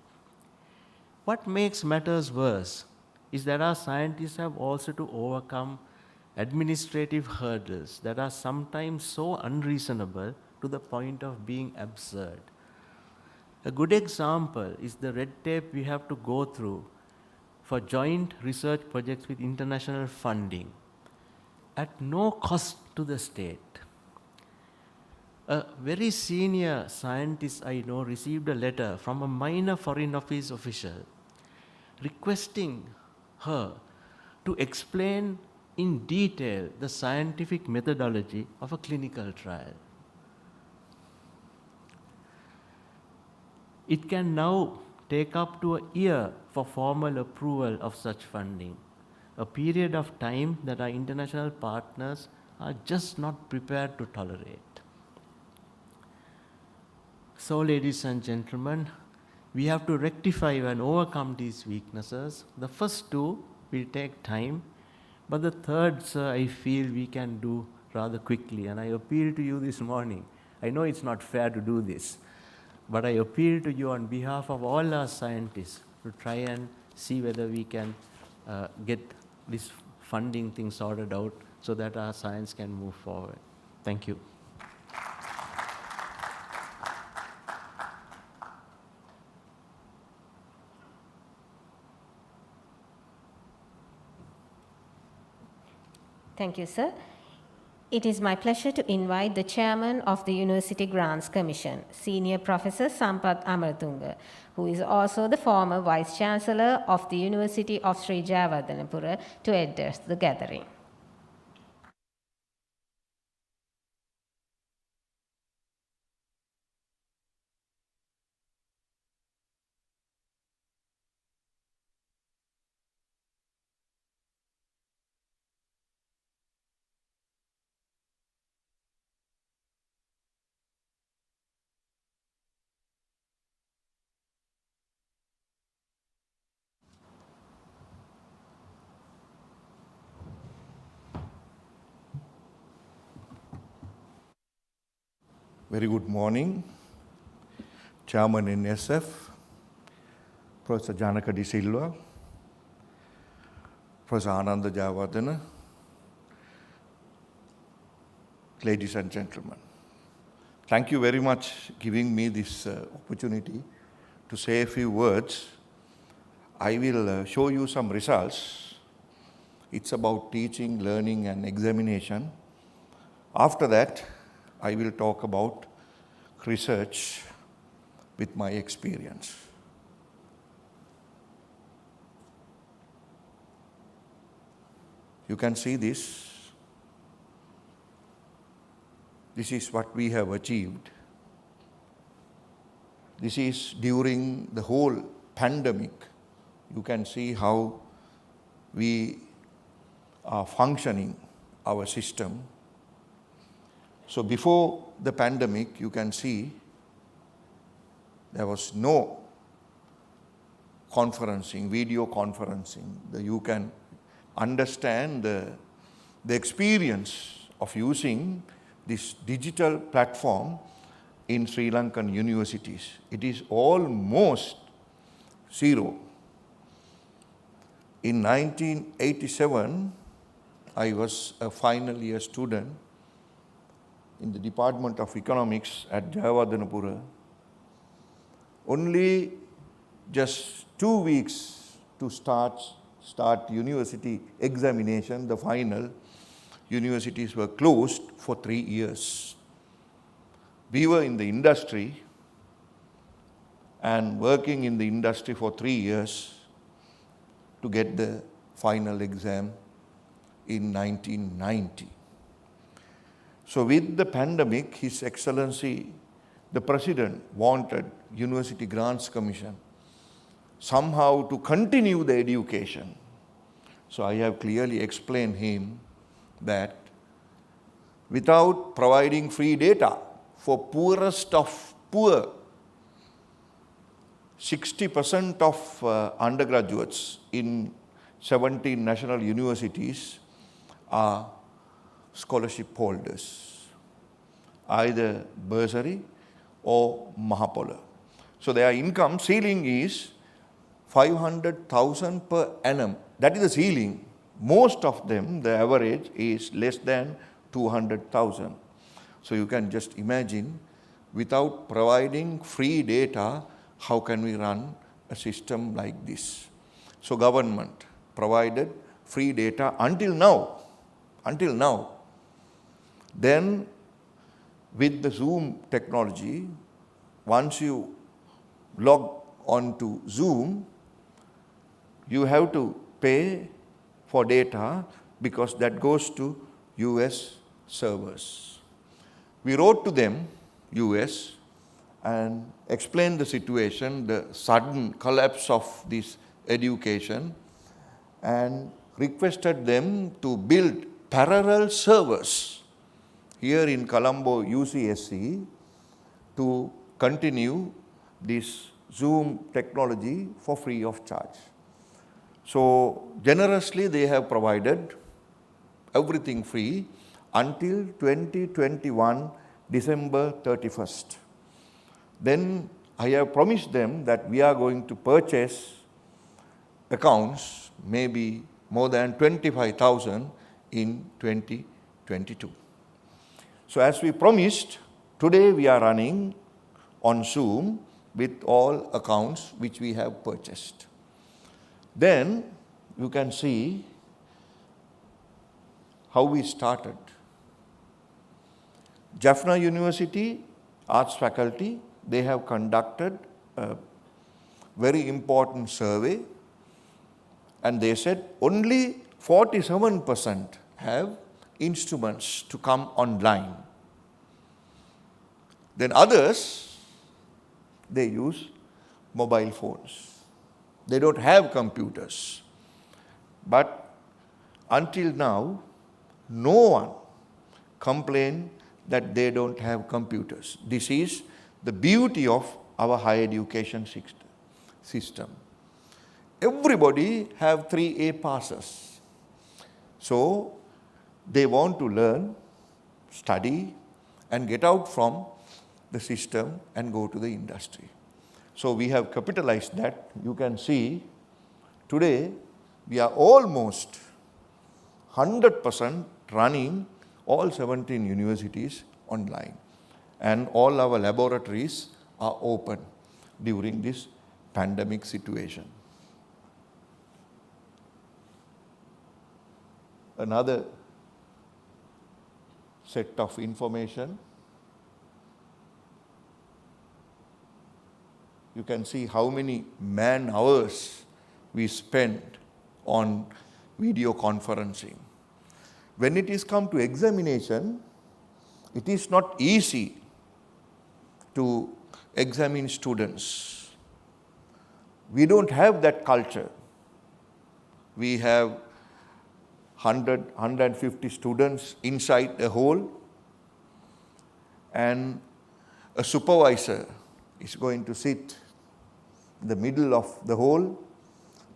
What makes matters worse is that our scientists have also to overcome administrative hurdles that are sometimes so unreasonable to the point of being absurd. A good example is the red tape we have to go through for joint research projects with international funding at no cost to the state. A very senior scientist I know received a letter from a minor foreign office official requesting her to explain in detail the scientific methodology of a clinical trial. It can now take up to a year for formal approval of such funding, a period of time that our international partners are just not prepared to tolerate. So, ladies and gentlemen, we have to rectify and overcome these weaknesses. The first two will take time, but the third, sir, I feel we can do rather quickly. And I appeal to you this morning. I know it's not fair to do this, but I appeal to you on behalf of all our scientists to try and see whether we can get this funding thing sorted out so that our science can move forward. Thank you. Thank you, sir. It is my pleasure to invite the chairman of the University Grants Commission, Senior Professor Sampath Amaratunga, who is also the former Vice Chancellor of the University of Sri Jayawardhanapura, to address the gathering. Very good morning, Chairman NSF, Professor Janaka De Silva, Professor Ananda Jayawardena, ladies and gentlemen. Thank you very much giving me this opportunity to say a few words. I will show you some results. It's about teaching, learning, and examination. After that, I will talk about research with my experience. You can see this. This is what we have achieved. This is during the whole pandemic. You can see how we are functioning our system. So before the pandemic, you can see there was no conferencing, video conferencing. You can understand the experience of using this digital platform in Sri Lankan universities. It is almost zero. In 1987, I was a final year student in the Department of Economics at Jayawardenapura. Only just 2 weeks to start university examination, the final, universities were closed for 3 years. We were in the industry and working in the industry for 3 years to get the final exam in 1990. So with the pandemic, His Excellency, the President, wanted University Grants Commission somehow to continue the education. So I have clearly explained him that without providing free data for poorest of poor, 60% of undergraduates in 17 national universities are scholarship holders, either bursary or Mahapola. So their income ceiling is 500,000 per annum. That is the ceiling. Most of them, the average is less than 200,000. So you can just imagine, without providing free data, how can we run a system like this? So government provided free data until now. Then with the Zoom technology, once you log on to Zoom, you have to pay for data because that goes to US servers. We wrote to them, US, and explained the situation, the sudden collapse of this education, and requested them to build parallel servers here in Colombo UCSC to continue this Zoom technology for free of charge. So generously they have provided everything free until 2021 December 31st. Then I have promised them that we are going to purchase accounts, maybe more than 25,000 in 2022. So as we promised, today we are running on Zoom with all accounts which we have purchased. Then you can see how we started. Jaffna University Arts Faculty, they have conducted a very important survey, and they said only 47% have instruments to come online. Then others, they use mobile phones. They don't have computers. But until now, no one complained that they don't have computers. This is the beauty of our higher education system. Everybody have 3A passes. So they want to learn, study, and get out from the system and go to the industry. So we have capitalized that. You can see today we are almost 100% running all 17 universities online, and all our laboratories are open during this pandemic situation. Another set of information. You can see how many man hours we spend on video conferencing. When it is come to examination, it is not easy to examine students. We don't have that culture. We have 150 students inside a hall, and a supervisor is going to sit in the middle of the hall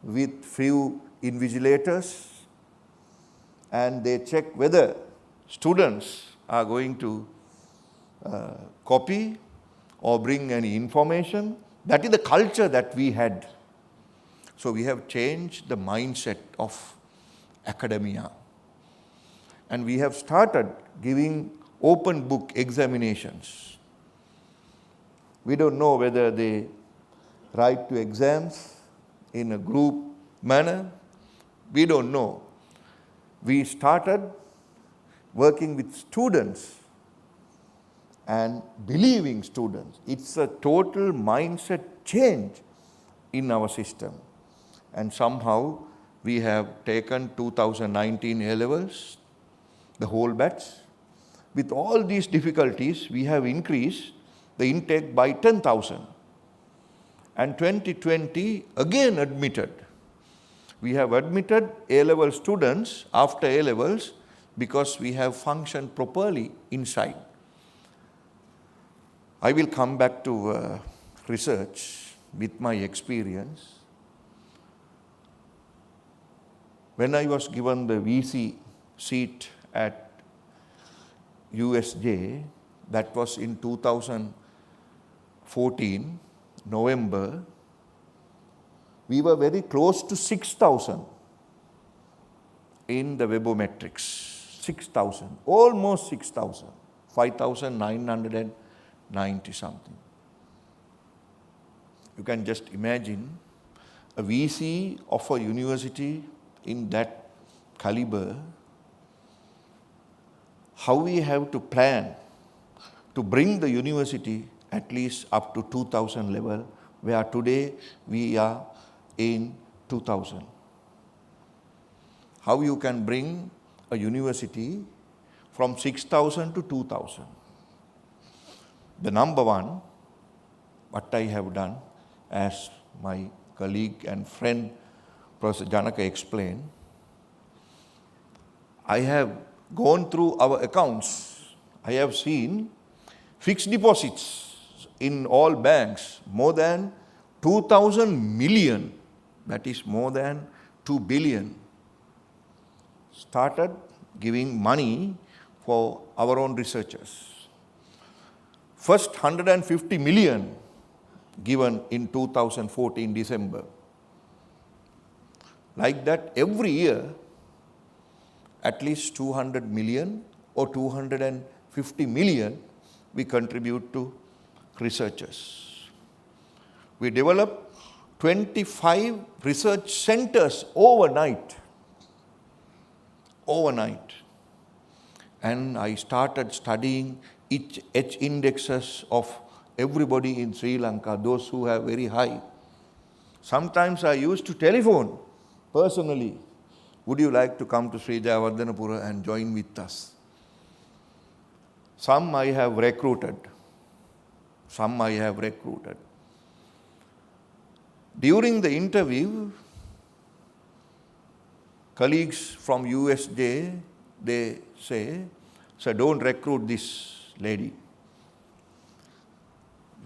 with few invigilators, and they check whether students are going to copy or bring any information. That is the culture that we had. So we have changed the mindset of academia. And we have started giving open book examinations. We don't know whether they write to exams in a group manner. We don't know. We started working with students and believing students. It's a total mindset change in our system. And somehow we have taken 2019 A-levels, the whole batch. With all these difficulties, we have increased the intake by 10,000. And 2020 again admitted. We have admitted A-level students after A-levels because we have functioned properly inside. I will come back to research with my experience. When I was given the VC seat at USJ, that was in 2014, November, we were very close to 6,000 in the webometrics. 6,000, almost 6,000, 5,990 something. You can just imagine a VC of a university in that caliber, how we have to plan to bring the university at least up to 2,000 level, where today we are in 2,000. How you can bring a university from 6,000 to 2,000. The number one, what I have done, as my colleague and friend Professor Janaka explained, I have gone through our accounts. I have seen fixed deposits in all banks, more than 2,000 million, that is more than 2 billion. Started giving money for our own researchers. First 150 million given in 2014 December. Like that, every year, at least 200 million or 250 million we contribute to researchers. We developed 25 research centers overnight. And I started studying each indexes of everybody in Sri Lanka, those who have very high. Sometimes I used to telephone personally, would you like to come to Sri Jayawardhanapura and join with us? Some I have recruited. During the interview, colleagues from USJ, they say, sir, don't recruit this lady.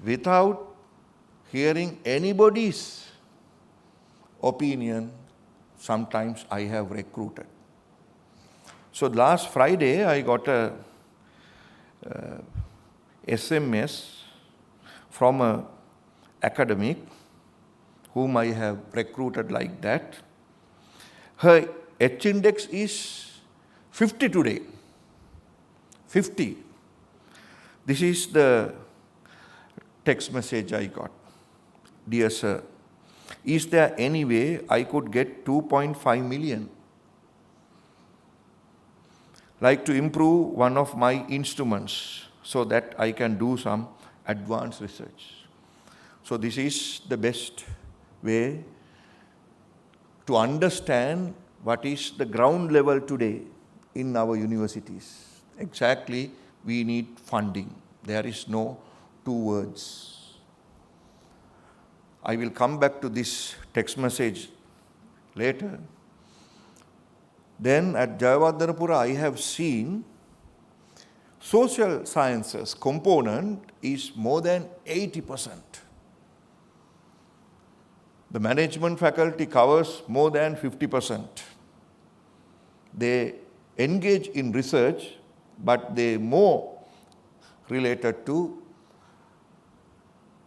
Without hearing anybody's opinion, sometimes I have recruited. So last Friday, I got a SMS from an academic whom I have recruited like that. Her H index is 50 today. 50. This is the text message I got. Dear sir, is there any way I could get 2.5 million? Like to improve one of my instruments so that I can do some advanced research. So this is the best way to understand what is the ground level today in our universities. Exactly, we need funding. There is no two words. I will come back to this text message later. Then at Jayawardhanapura, I have seen social sciences component is more than 80%. The management faculty covers more than 50%. They engage in research, but they more related to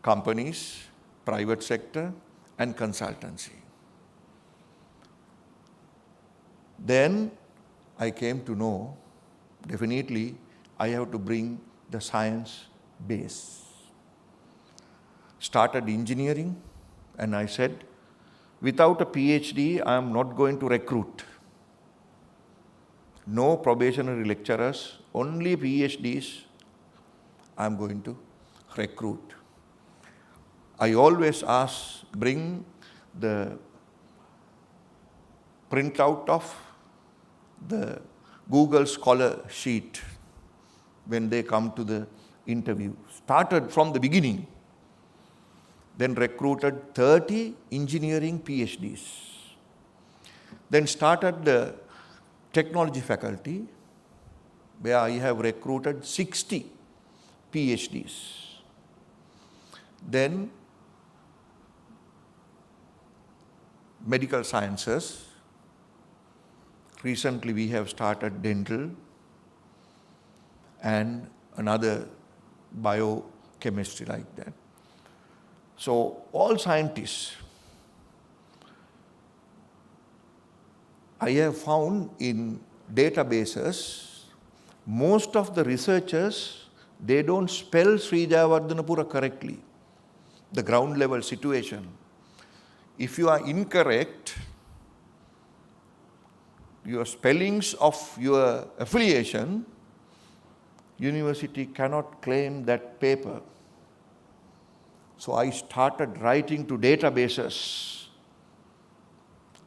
companies, private sector, and consultancy. Then I came to know, definitely, I have to bring the science base. Started engineering, and I said, without a PhD, I am not going to recruit. No probationary lecturers, only PhDs I am going to recruit. I always ask, bring the printout of the Google Scholar sheet when they come to the interview. Started from the beginning. Then recruited 30 engineering PhDs. Then started the technology faculty, where I have recruited 60 PhDs. Then medical sciences. Recently we have started dental and another biochemistry like that. So all scientists, I have found in databases, most of the researchers, they don't spell Sri Jayawardhanapura correctly, the ground level situation. If you are incorrect, your spellings of your affiliation, university cannot claim that paper. So I started writing to databases.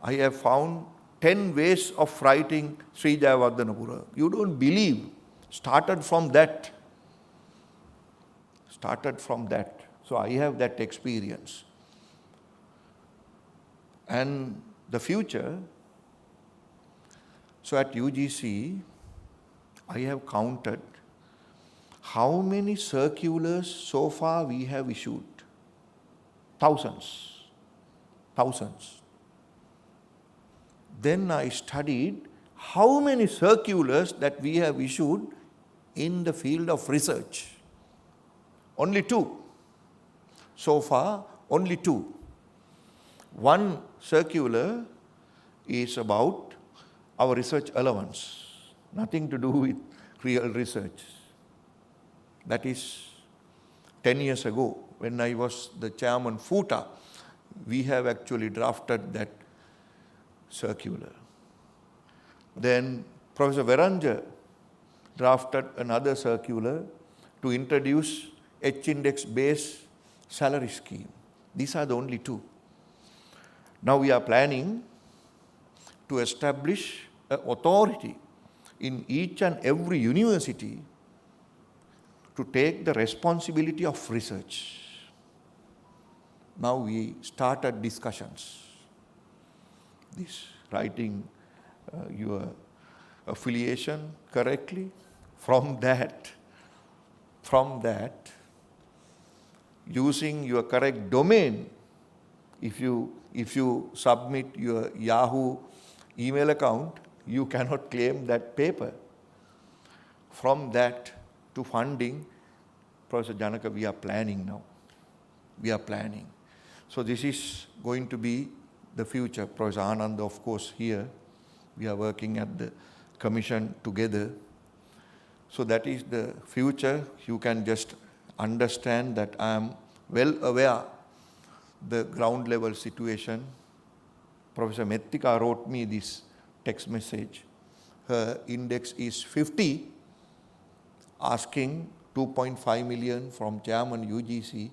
I have found 10 ways of writing Sri Jayawardhanapura. You don't believe. Started from that. So I have that experience. And the future, so at UGC, I have counted how many circulars so far we have issued. Thousands. Then I studied how many circulars that we have issued in the field of research. Only 2. So far, only 2. One circular is about our research allowance, nothing to do with real research. That is 10 years ago, when I was the chairman FUTA, we have actually drafted that circular. Then Professor Veranja drafted another circular to introduce H-index based salary scheme. These are the only 2. Now we are planning to establish an authority in each and every university to take the responsibility of research. Now we started discussions. This writing your affiliation correctly. From that, using your correct domain, if you submit your Yahoo email account, you cannot claim that paper. From that to funding, Professor Janaka, we are planning now. So this is going to be the future. Professor Anand, of course, here. We are working at the commission together. So that is the future. You can just understand that I am well aware the ground level situation. Professor Mettika wrote me this text message. Her index is 50, asking 2.5 million from Chairman UGC,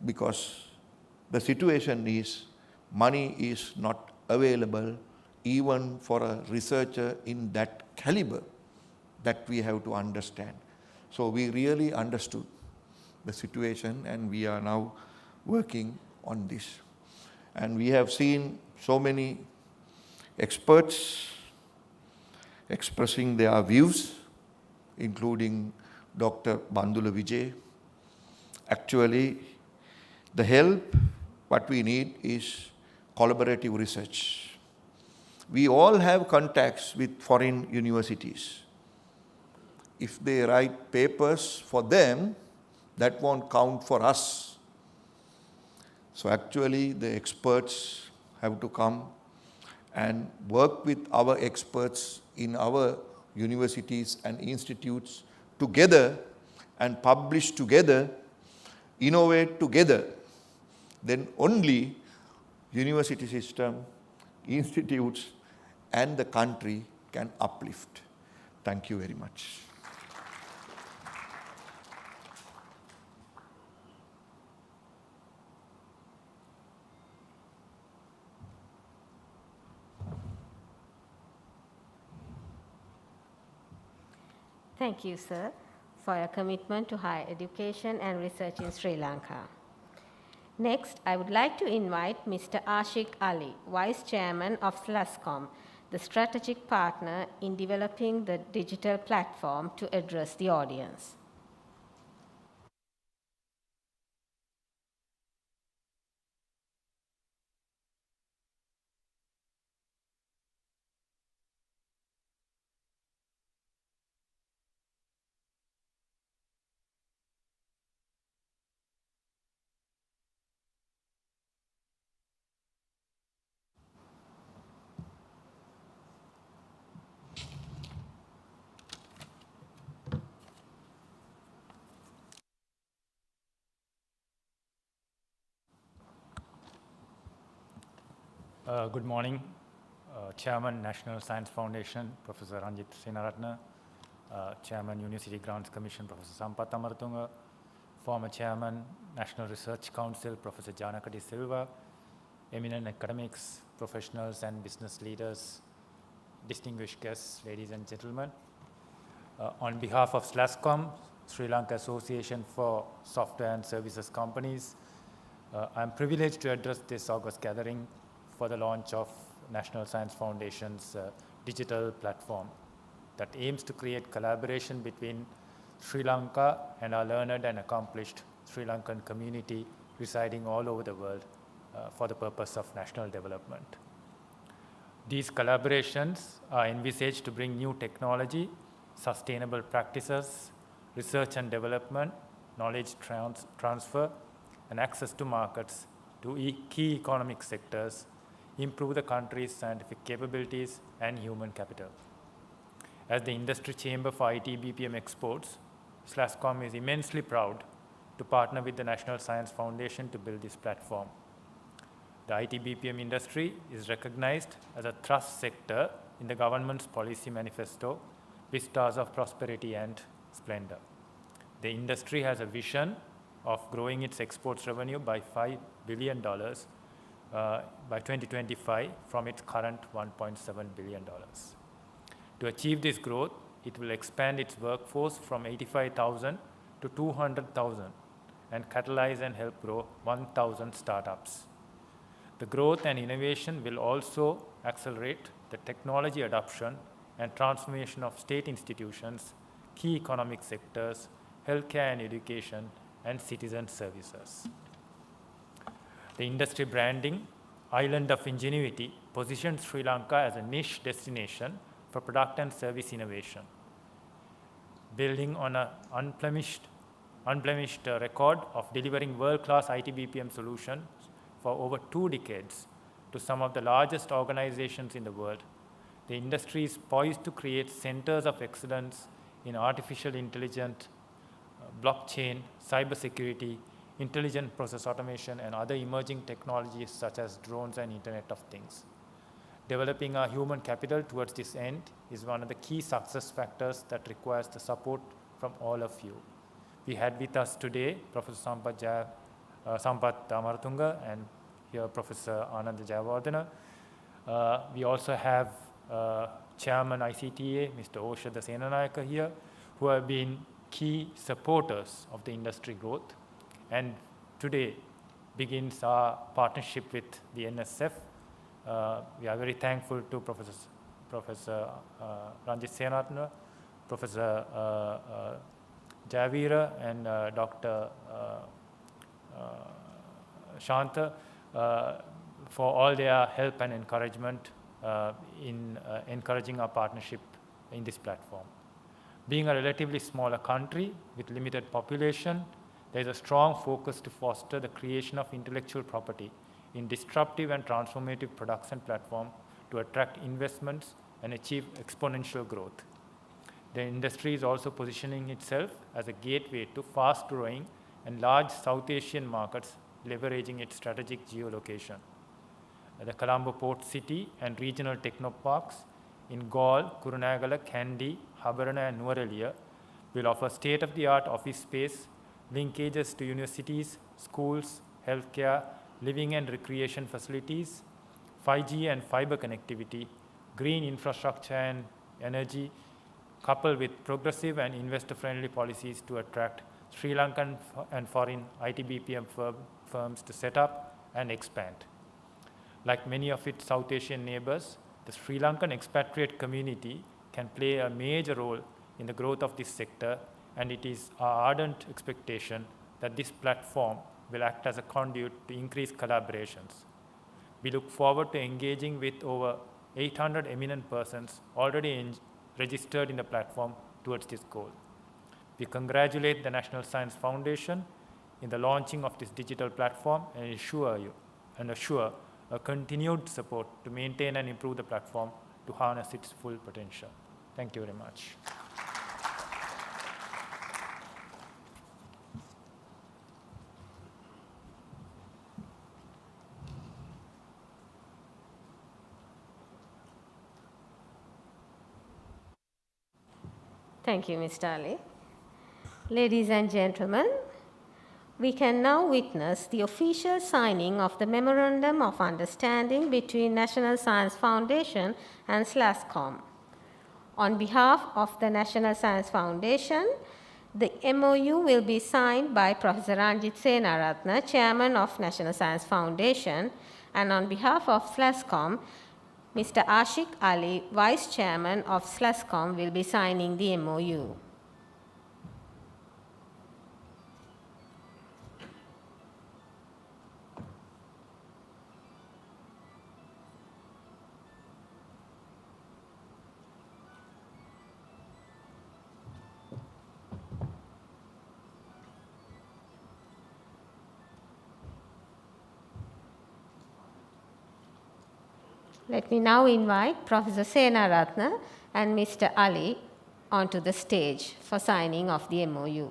because the situation is money is not available even for a researcher in that caliber. That we have to understand. So we really understood the situation, and we are now working on this. And we have seen so many experts expressing their views, including Dr. Bandula Vijay. Actually, the help what we need is collaborative research. We all have contacts with foreign universities. If they write papers for them, that won't count for us. So actually, the experts have to come and work with our experts in our universities and institutes together and publish together, innovate together. Then only university system, institutes, and the country can uplift. Thank you very much. Thank you, sir, for your commitment to higher education and research in Sri Lanka. Next, I would like to invite Mr. Ashik Ali, Vice Chairman of SLASCOM, the strategic partner in developing the digital platform, to address the audience. Good morning, Chairman, National Science Foundation, Professor Ranjit Senaratne, Chairman, University Grants Commission, Professor Sampath Amaratunga, former Chairman, National Research Council, Professor Janaka De Silva, eminent academics, professionals and business leaders, distinguished guests, ladies and gentlemen. On behalf of SLASCOM, Sri Lanka Association for Software and Services Companies, I'm privileged to address this August gathering for the launch of National Science Foundation's digital platform that aims to create collaboration between Sri Lanka and our learned and accomplished Sri Lankan community residing all over the world for the purpose of national development. These collaborations are envisaged to bring new technology, sustainable practices, research and development, knowledge transfer, and access to markets to key economic sectors, improve the country's scientific capabilities and human capital. As the industry chamber for IT BPM exports, SLASCOM is immensely proud to partner with the National Science Foundation to build this platform. The IT BPM industry is recognized as a thrust sector in the government's policy manifesto, Vistas of Prosperity and Splendor. The industry has a vision of growing its exports revenue by $5 billion by 2025 from its current $1.7 billion. To achieve this growth, it will expand its workforce from 85,000 to 200,000 and catalyze and help grow 1,000 startups. The growth and innovation will also accelerate the technology adoption and transformation of state institutions, key economic sectors, healthcare and education, and citizen services. The industry branding, Island of Ingenuity, positions Sri Lanka as a niche destination for product and service innovation. Building on an unblemished record of delivering world-class IT BPM solutions for over 2 decades to some of the largest organizations in the world, the industry is poised to create centers of excellence in artificial intelligence, blockchain, cybersecurity, intelligent process automation, and other emerging technologies such as drones and Internet of Things. Developing our human capital towards this end is one of the key success factors that requires the support from all of you. We had with us today Professor Sampath Amaratunga and here Professor Anand Jayawardena. We also have Chairman ICTA, Mr. Oshada Senanayaka here, who have been key supporters of the industry growth. And today begins our partnership with the NSF. We are very thankful to Professor Professor Ranjit Senaratne, Professor Javira, and Dr. Shanta for all their help and encouragement in encouraging our partnership in this platform. Being a relatively smaller country with limited population, there is a strong focus to foster the creation of intellectual property in disruptive and transformative products and platforms to attract investments and achieve exponential growth. The industry is also positioning itself as a gateway to fast-growing and large South Asian markets, leveraging its strategic geolocation. The Colombo Port City and regional technoparks in Galle, Kurunegala, Kandy, Habarana, and Nuwara will offer state-of-the-art office space, linkages to universities, schools, healthcare, living and recreation facilities, 5G and fiber connectivity, green infrastructure and energy, coupled with progressive and investor-friendly policies to attract Sri Lankan and foreign IT BPM firms to set up and expand. Like many of its South Asian neighbors, the Sri Lankan expatriate community can play a major role in the growth of this sector, and it is our ardent expectation that this platform will act as a conduit to increase collaborations. We look forward to engaging with over 800 eminent persons already registered in the platform towards this goal. We congratulate the National Science Foundation in the launching of this digital platform and assure a continued support to maintain and improve the platform to harness its full potential. Thank you very much. Thank you, Mr. Ali. Ladies and gentlemen, we can now witness the official signing of the Memorandum of Understanding between National Science Foundation and SLASCOM. On behalf of the National Science Foundation, the MOU will be signed by Professor Ranjit Senaratne, Chairman of National Science Foundation, and on behalf of SLASCOM, Mr. Ashik Ali, Vice Chairman of SLASCOM, will be signing the MOU. Let me now invite Professor Senaratne and Mr. Ali onto the stage for signing of the MOU.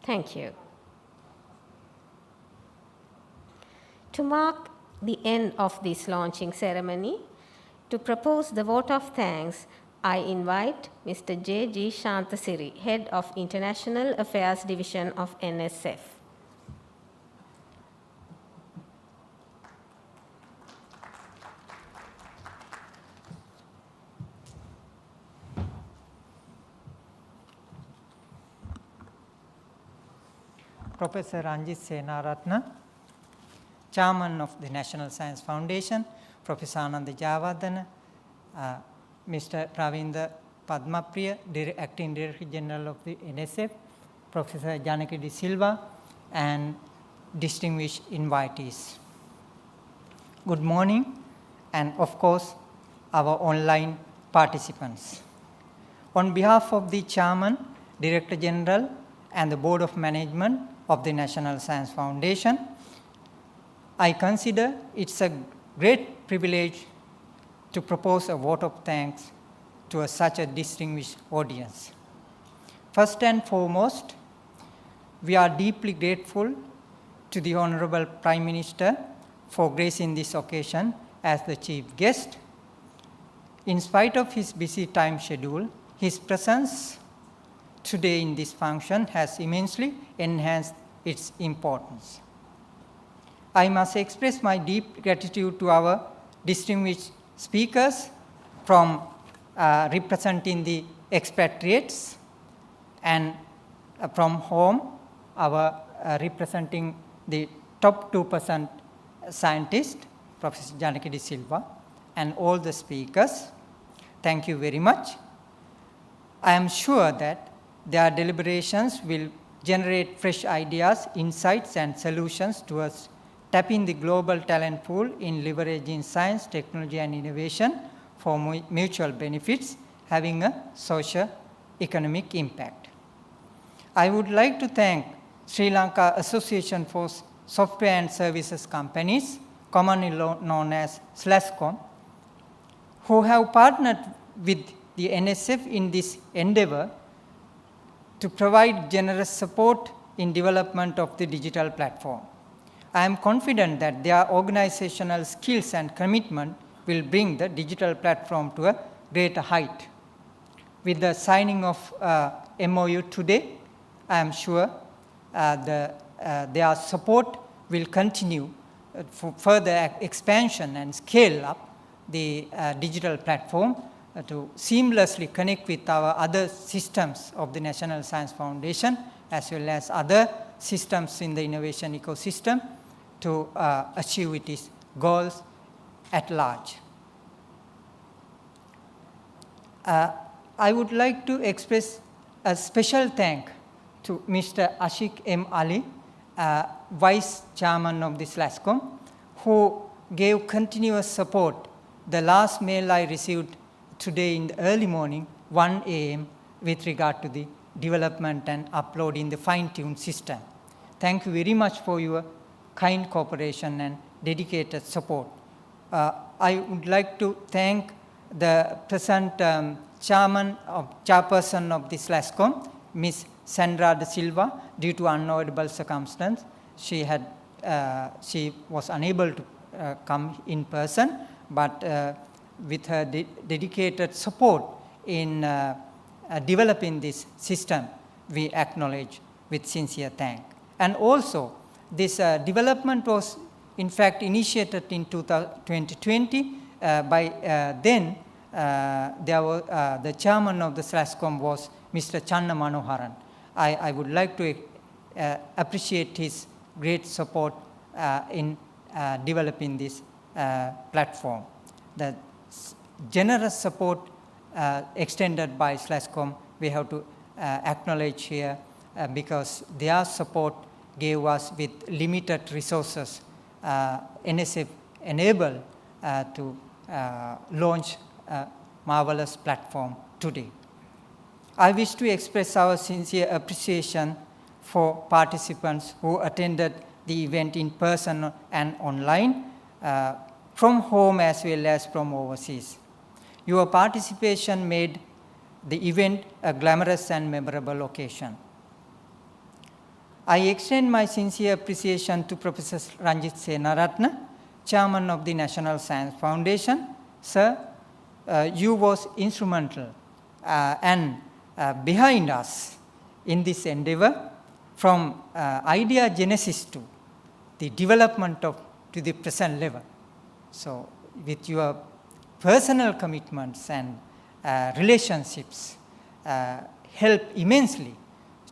Thank you. To mark the end of this launching ceremony, to propose the vote of thanks, I invite Mr. J.G. Shantasiri, Head of International Affairs Division of NSF. Professor Ranjit Senaratne, Chairman of the National Science Foundation, Professor Ananda Javadana, Mr. Ravinda Padmapriya, Acting Director General of the NSF, Professor Janaki De Silva, and distinguished invitees. Good morning, and of course, our online participants. On behalf of the Chairman, Director General, and the Board of Management of the National Science Foundation, I consider it's a great privilege to propose a vote of thanks to such a distinguished audience. First and foremost, we are deeply grateful to the Honorable Prime Minister for gracing this occasion as the chief guest. In spite of his busy time schedule, his presence today in this function has immensely enhanced its importance. I must express my deep gratitude to our distinguished speakers from representing the expatriates, and from home, our representing the top 2% scientists, Professor Janaki De Silva, and all the speakers. Thank you very much. I am sure that their deliberations will generate fresh ideas, insights, and solutions towards tapping the global talent pool in leveraging science, technology, and innovation for mutual benefits, having a socio-economic impact. I would like to thank Sri Lanka Association for Software and Services Companies, commonly known as SLASCOM, who have partnered with the NSF in this endeavor to provide generous support in development of the digital platform. I am confident that their organizational skills and commitment will bring the digital platform to a greater height. With the signing of MOU today, I am sure their support will continue for further expansion and scale up the digital platform to seamlessly connect with our other systems of the National Science Foundation, as well as other systems in the innovation ecosystem to achieve its goals at large. I would like to express a special thanks to Mr. Ashik M. Ali, Vice Chairman of the SLASCOM, who gave continuous support. The last mail I received today in the early morning, 1 a.m., with regard to the development and uploading the fine-tuned system. Thank you very much for your kind cooperation and dedicated support. I would like to thank the present chairperson of the SLASCOM, Ms. Sandra De Silva. Due to unavoidable circumstance, she was unable to come in person, but with her dedicated support in developing this system, we acknowledge with sincere thanks. And also, this development was in fact initiated in 2020. By then, the chairman of the SLASCOM was Mr. Channa Manoharan. I would like to appreciate his great support in developing this platform. The generous support extended by SLASCOM, we have to acknowledge here because their support gave us with limited resources, NSF enabled to launch a marvelous platform today. I wish to express our sincere appreciation for participants who attended the event in person and online, from home as well as from overseas. Your participation made the event a glamorous and memorable occasion. I extend my sincere appreciation to Professor Ranjit Senaratne, Chairman of the National Science Foundation. Sir, you was instrumental and behind us in this endeavor, from idea genesis to the development to the present level. So with your personal commitments and relationships help immensely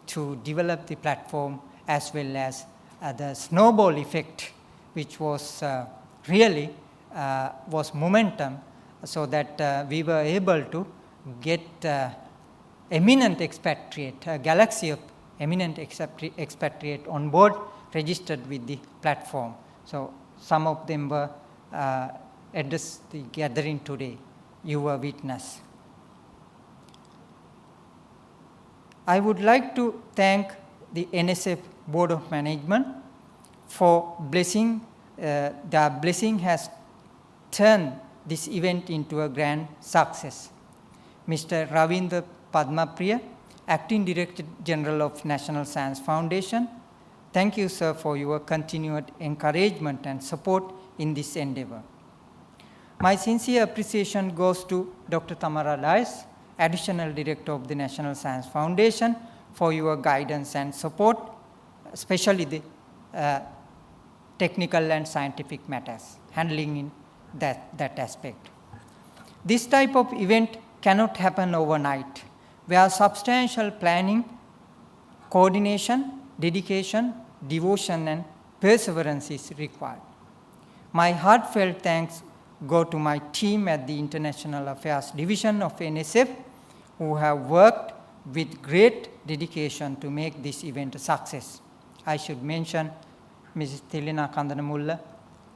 to develop the platform as well as the snowball effect, which was really was momentum, so that we were able to get eminent expatriate, a galaxy of eminent expatriate on board, registered with the platform. So some of them were at the gathering today. You were witness. I would like to thank the NSF Board of Management for blessing. Their blessing has turned this event into a grand success. Mr. Ravindra Padmapriya, Acting Director General of National Science Foundation, thank you, sir, for your continued encouragement and support in this endeavor. My sincere appreciation goes to Dr. Tamara Dias, Additional Director of the National Science Foundation, for your guidance and support, especially the technical and scientific matters, handling in that aspect. This type of event cannot happen overnight, where substantial planning, coordination, dedication, devotion, and perseverance is required. My heartfelt thanks go to my team at the International Affairs Division of NSF, who have worked with great dedication to make this event a success. I should mention Mrs. Thilina Kandanamulla,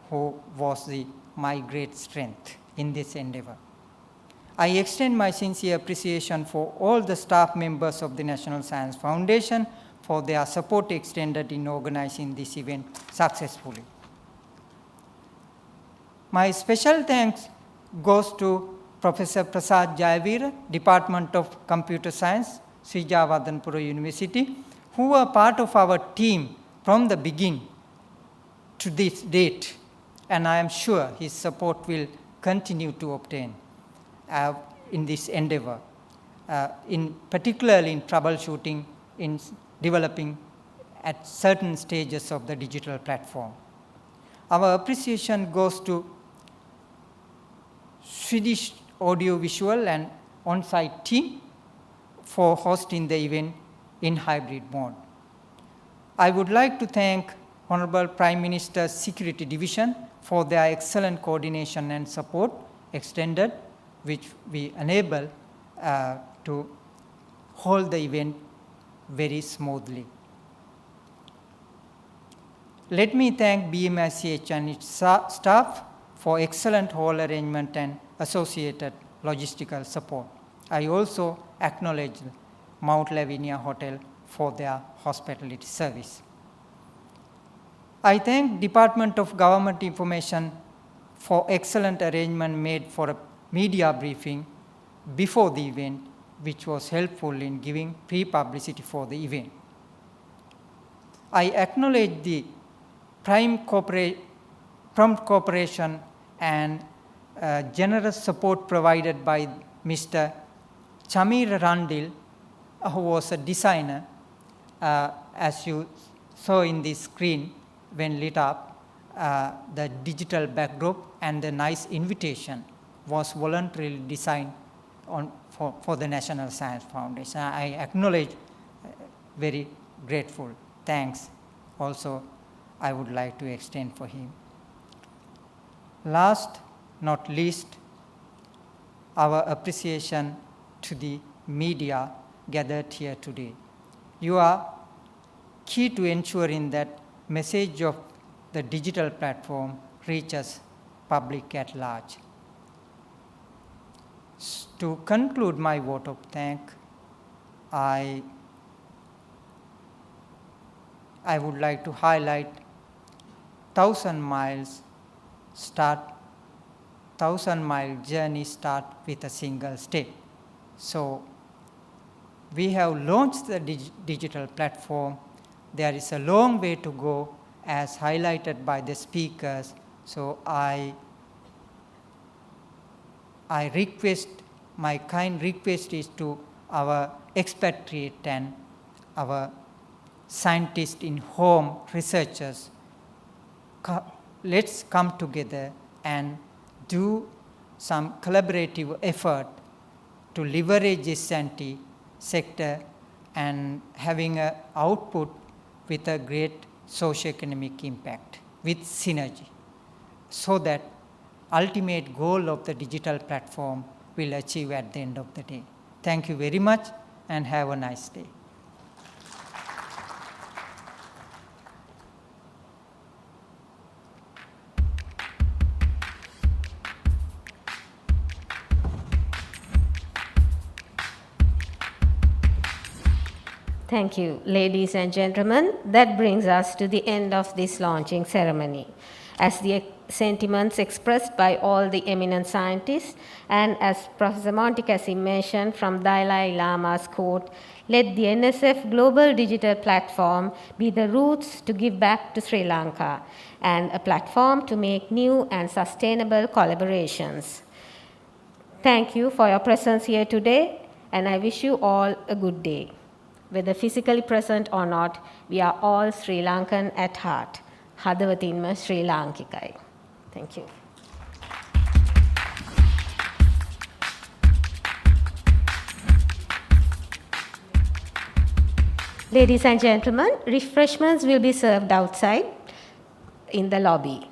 who was my great strength in this endeavor. I extend my sincere appreciation for all the staff members of the National Science Foundation for their support extended in organizing this event successfully. My special thanks goes to Professor Prasad Jayavira, Department of Computer Science, Sri Javadanpura University, who were part of our team from the beginning to this date, and I am sure his support will continue to obtain in this endeavor, particularly in troubleshooting, in developing at certain stages of the digital platform. Our appreciation goes to Swedish audiovisual and on-site team for hosting the event in hybrid mode. I would like to thank Honorable Prime Minister's Security Division for their excellent coordination and support extended, which we enable to hold the event very smoothly. Let me thank BMICH and its staff for excellent hall arrangement and associated logistical support. I also acknowledge Mount Lavinia Hotel for their hospitality service. I thank Department of Government Information for excellent arrangement made for a media briefing before the event, which was helpful in giving pre-publicity for the event. I acknowledge the prompt cooperation and generous support provided by Mr. Chamir Randil, who was a designer, as you saw in the screen when lit up, the digital backdrop and the nice invitation was voluntarily designed for the National Science Foundation. I acknowledge, very grateful thanks also I would like to extend for him. Last not least, our appreciation to the media gathered here today. You are key to ensuring that message of the digital platform reaches public at large. To conclude my vote of thanks, I would like to highlight 1,000-mile journey start with a single step. So we have launched the digital platform. There is a long way to go, as highlighted by the speakers. So I request, my kind request is to our expatriate and our scientists in home, researchers, let's come together and do some collaborative effort to leverage this sector and having an output with a great socio-economic impact with synergy, so that ultimate goal of the digital platform will achieve at the end of the day. Thank you very much and have a nice day. Thank you, ladies and gentlemen. That brings us to the end of this launching ceremony. As the sentiments expressed by all the eminent scientists, and as Professor Montecassi mentioned from Dalai Lama's quote, let the NSF Global Digital Platform be the roots to give back to Sri Lanka and a platform to make new and sustainable collaborations. Thank you for your presence here today, and I wish you all a good day. Whether physically present or not, we are all Sri Lankan at heart. Hadawatinma Sri Lankikai. Thank you. Ladies and gentlemen, refreshments will be served outside in the lobby.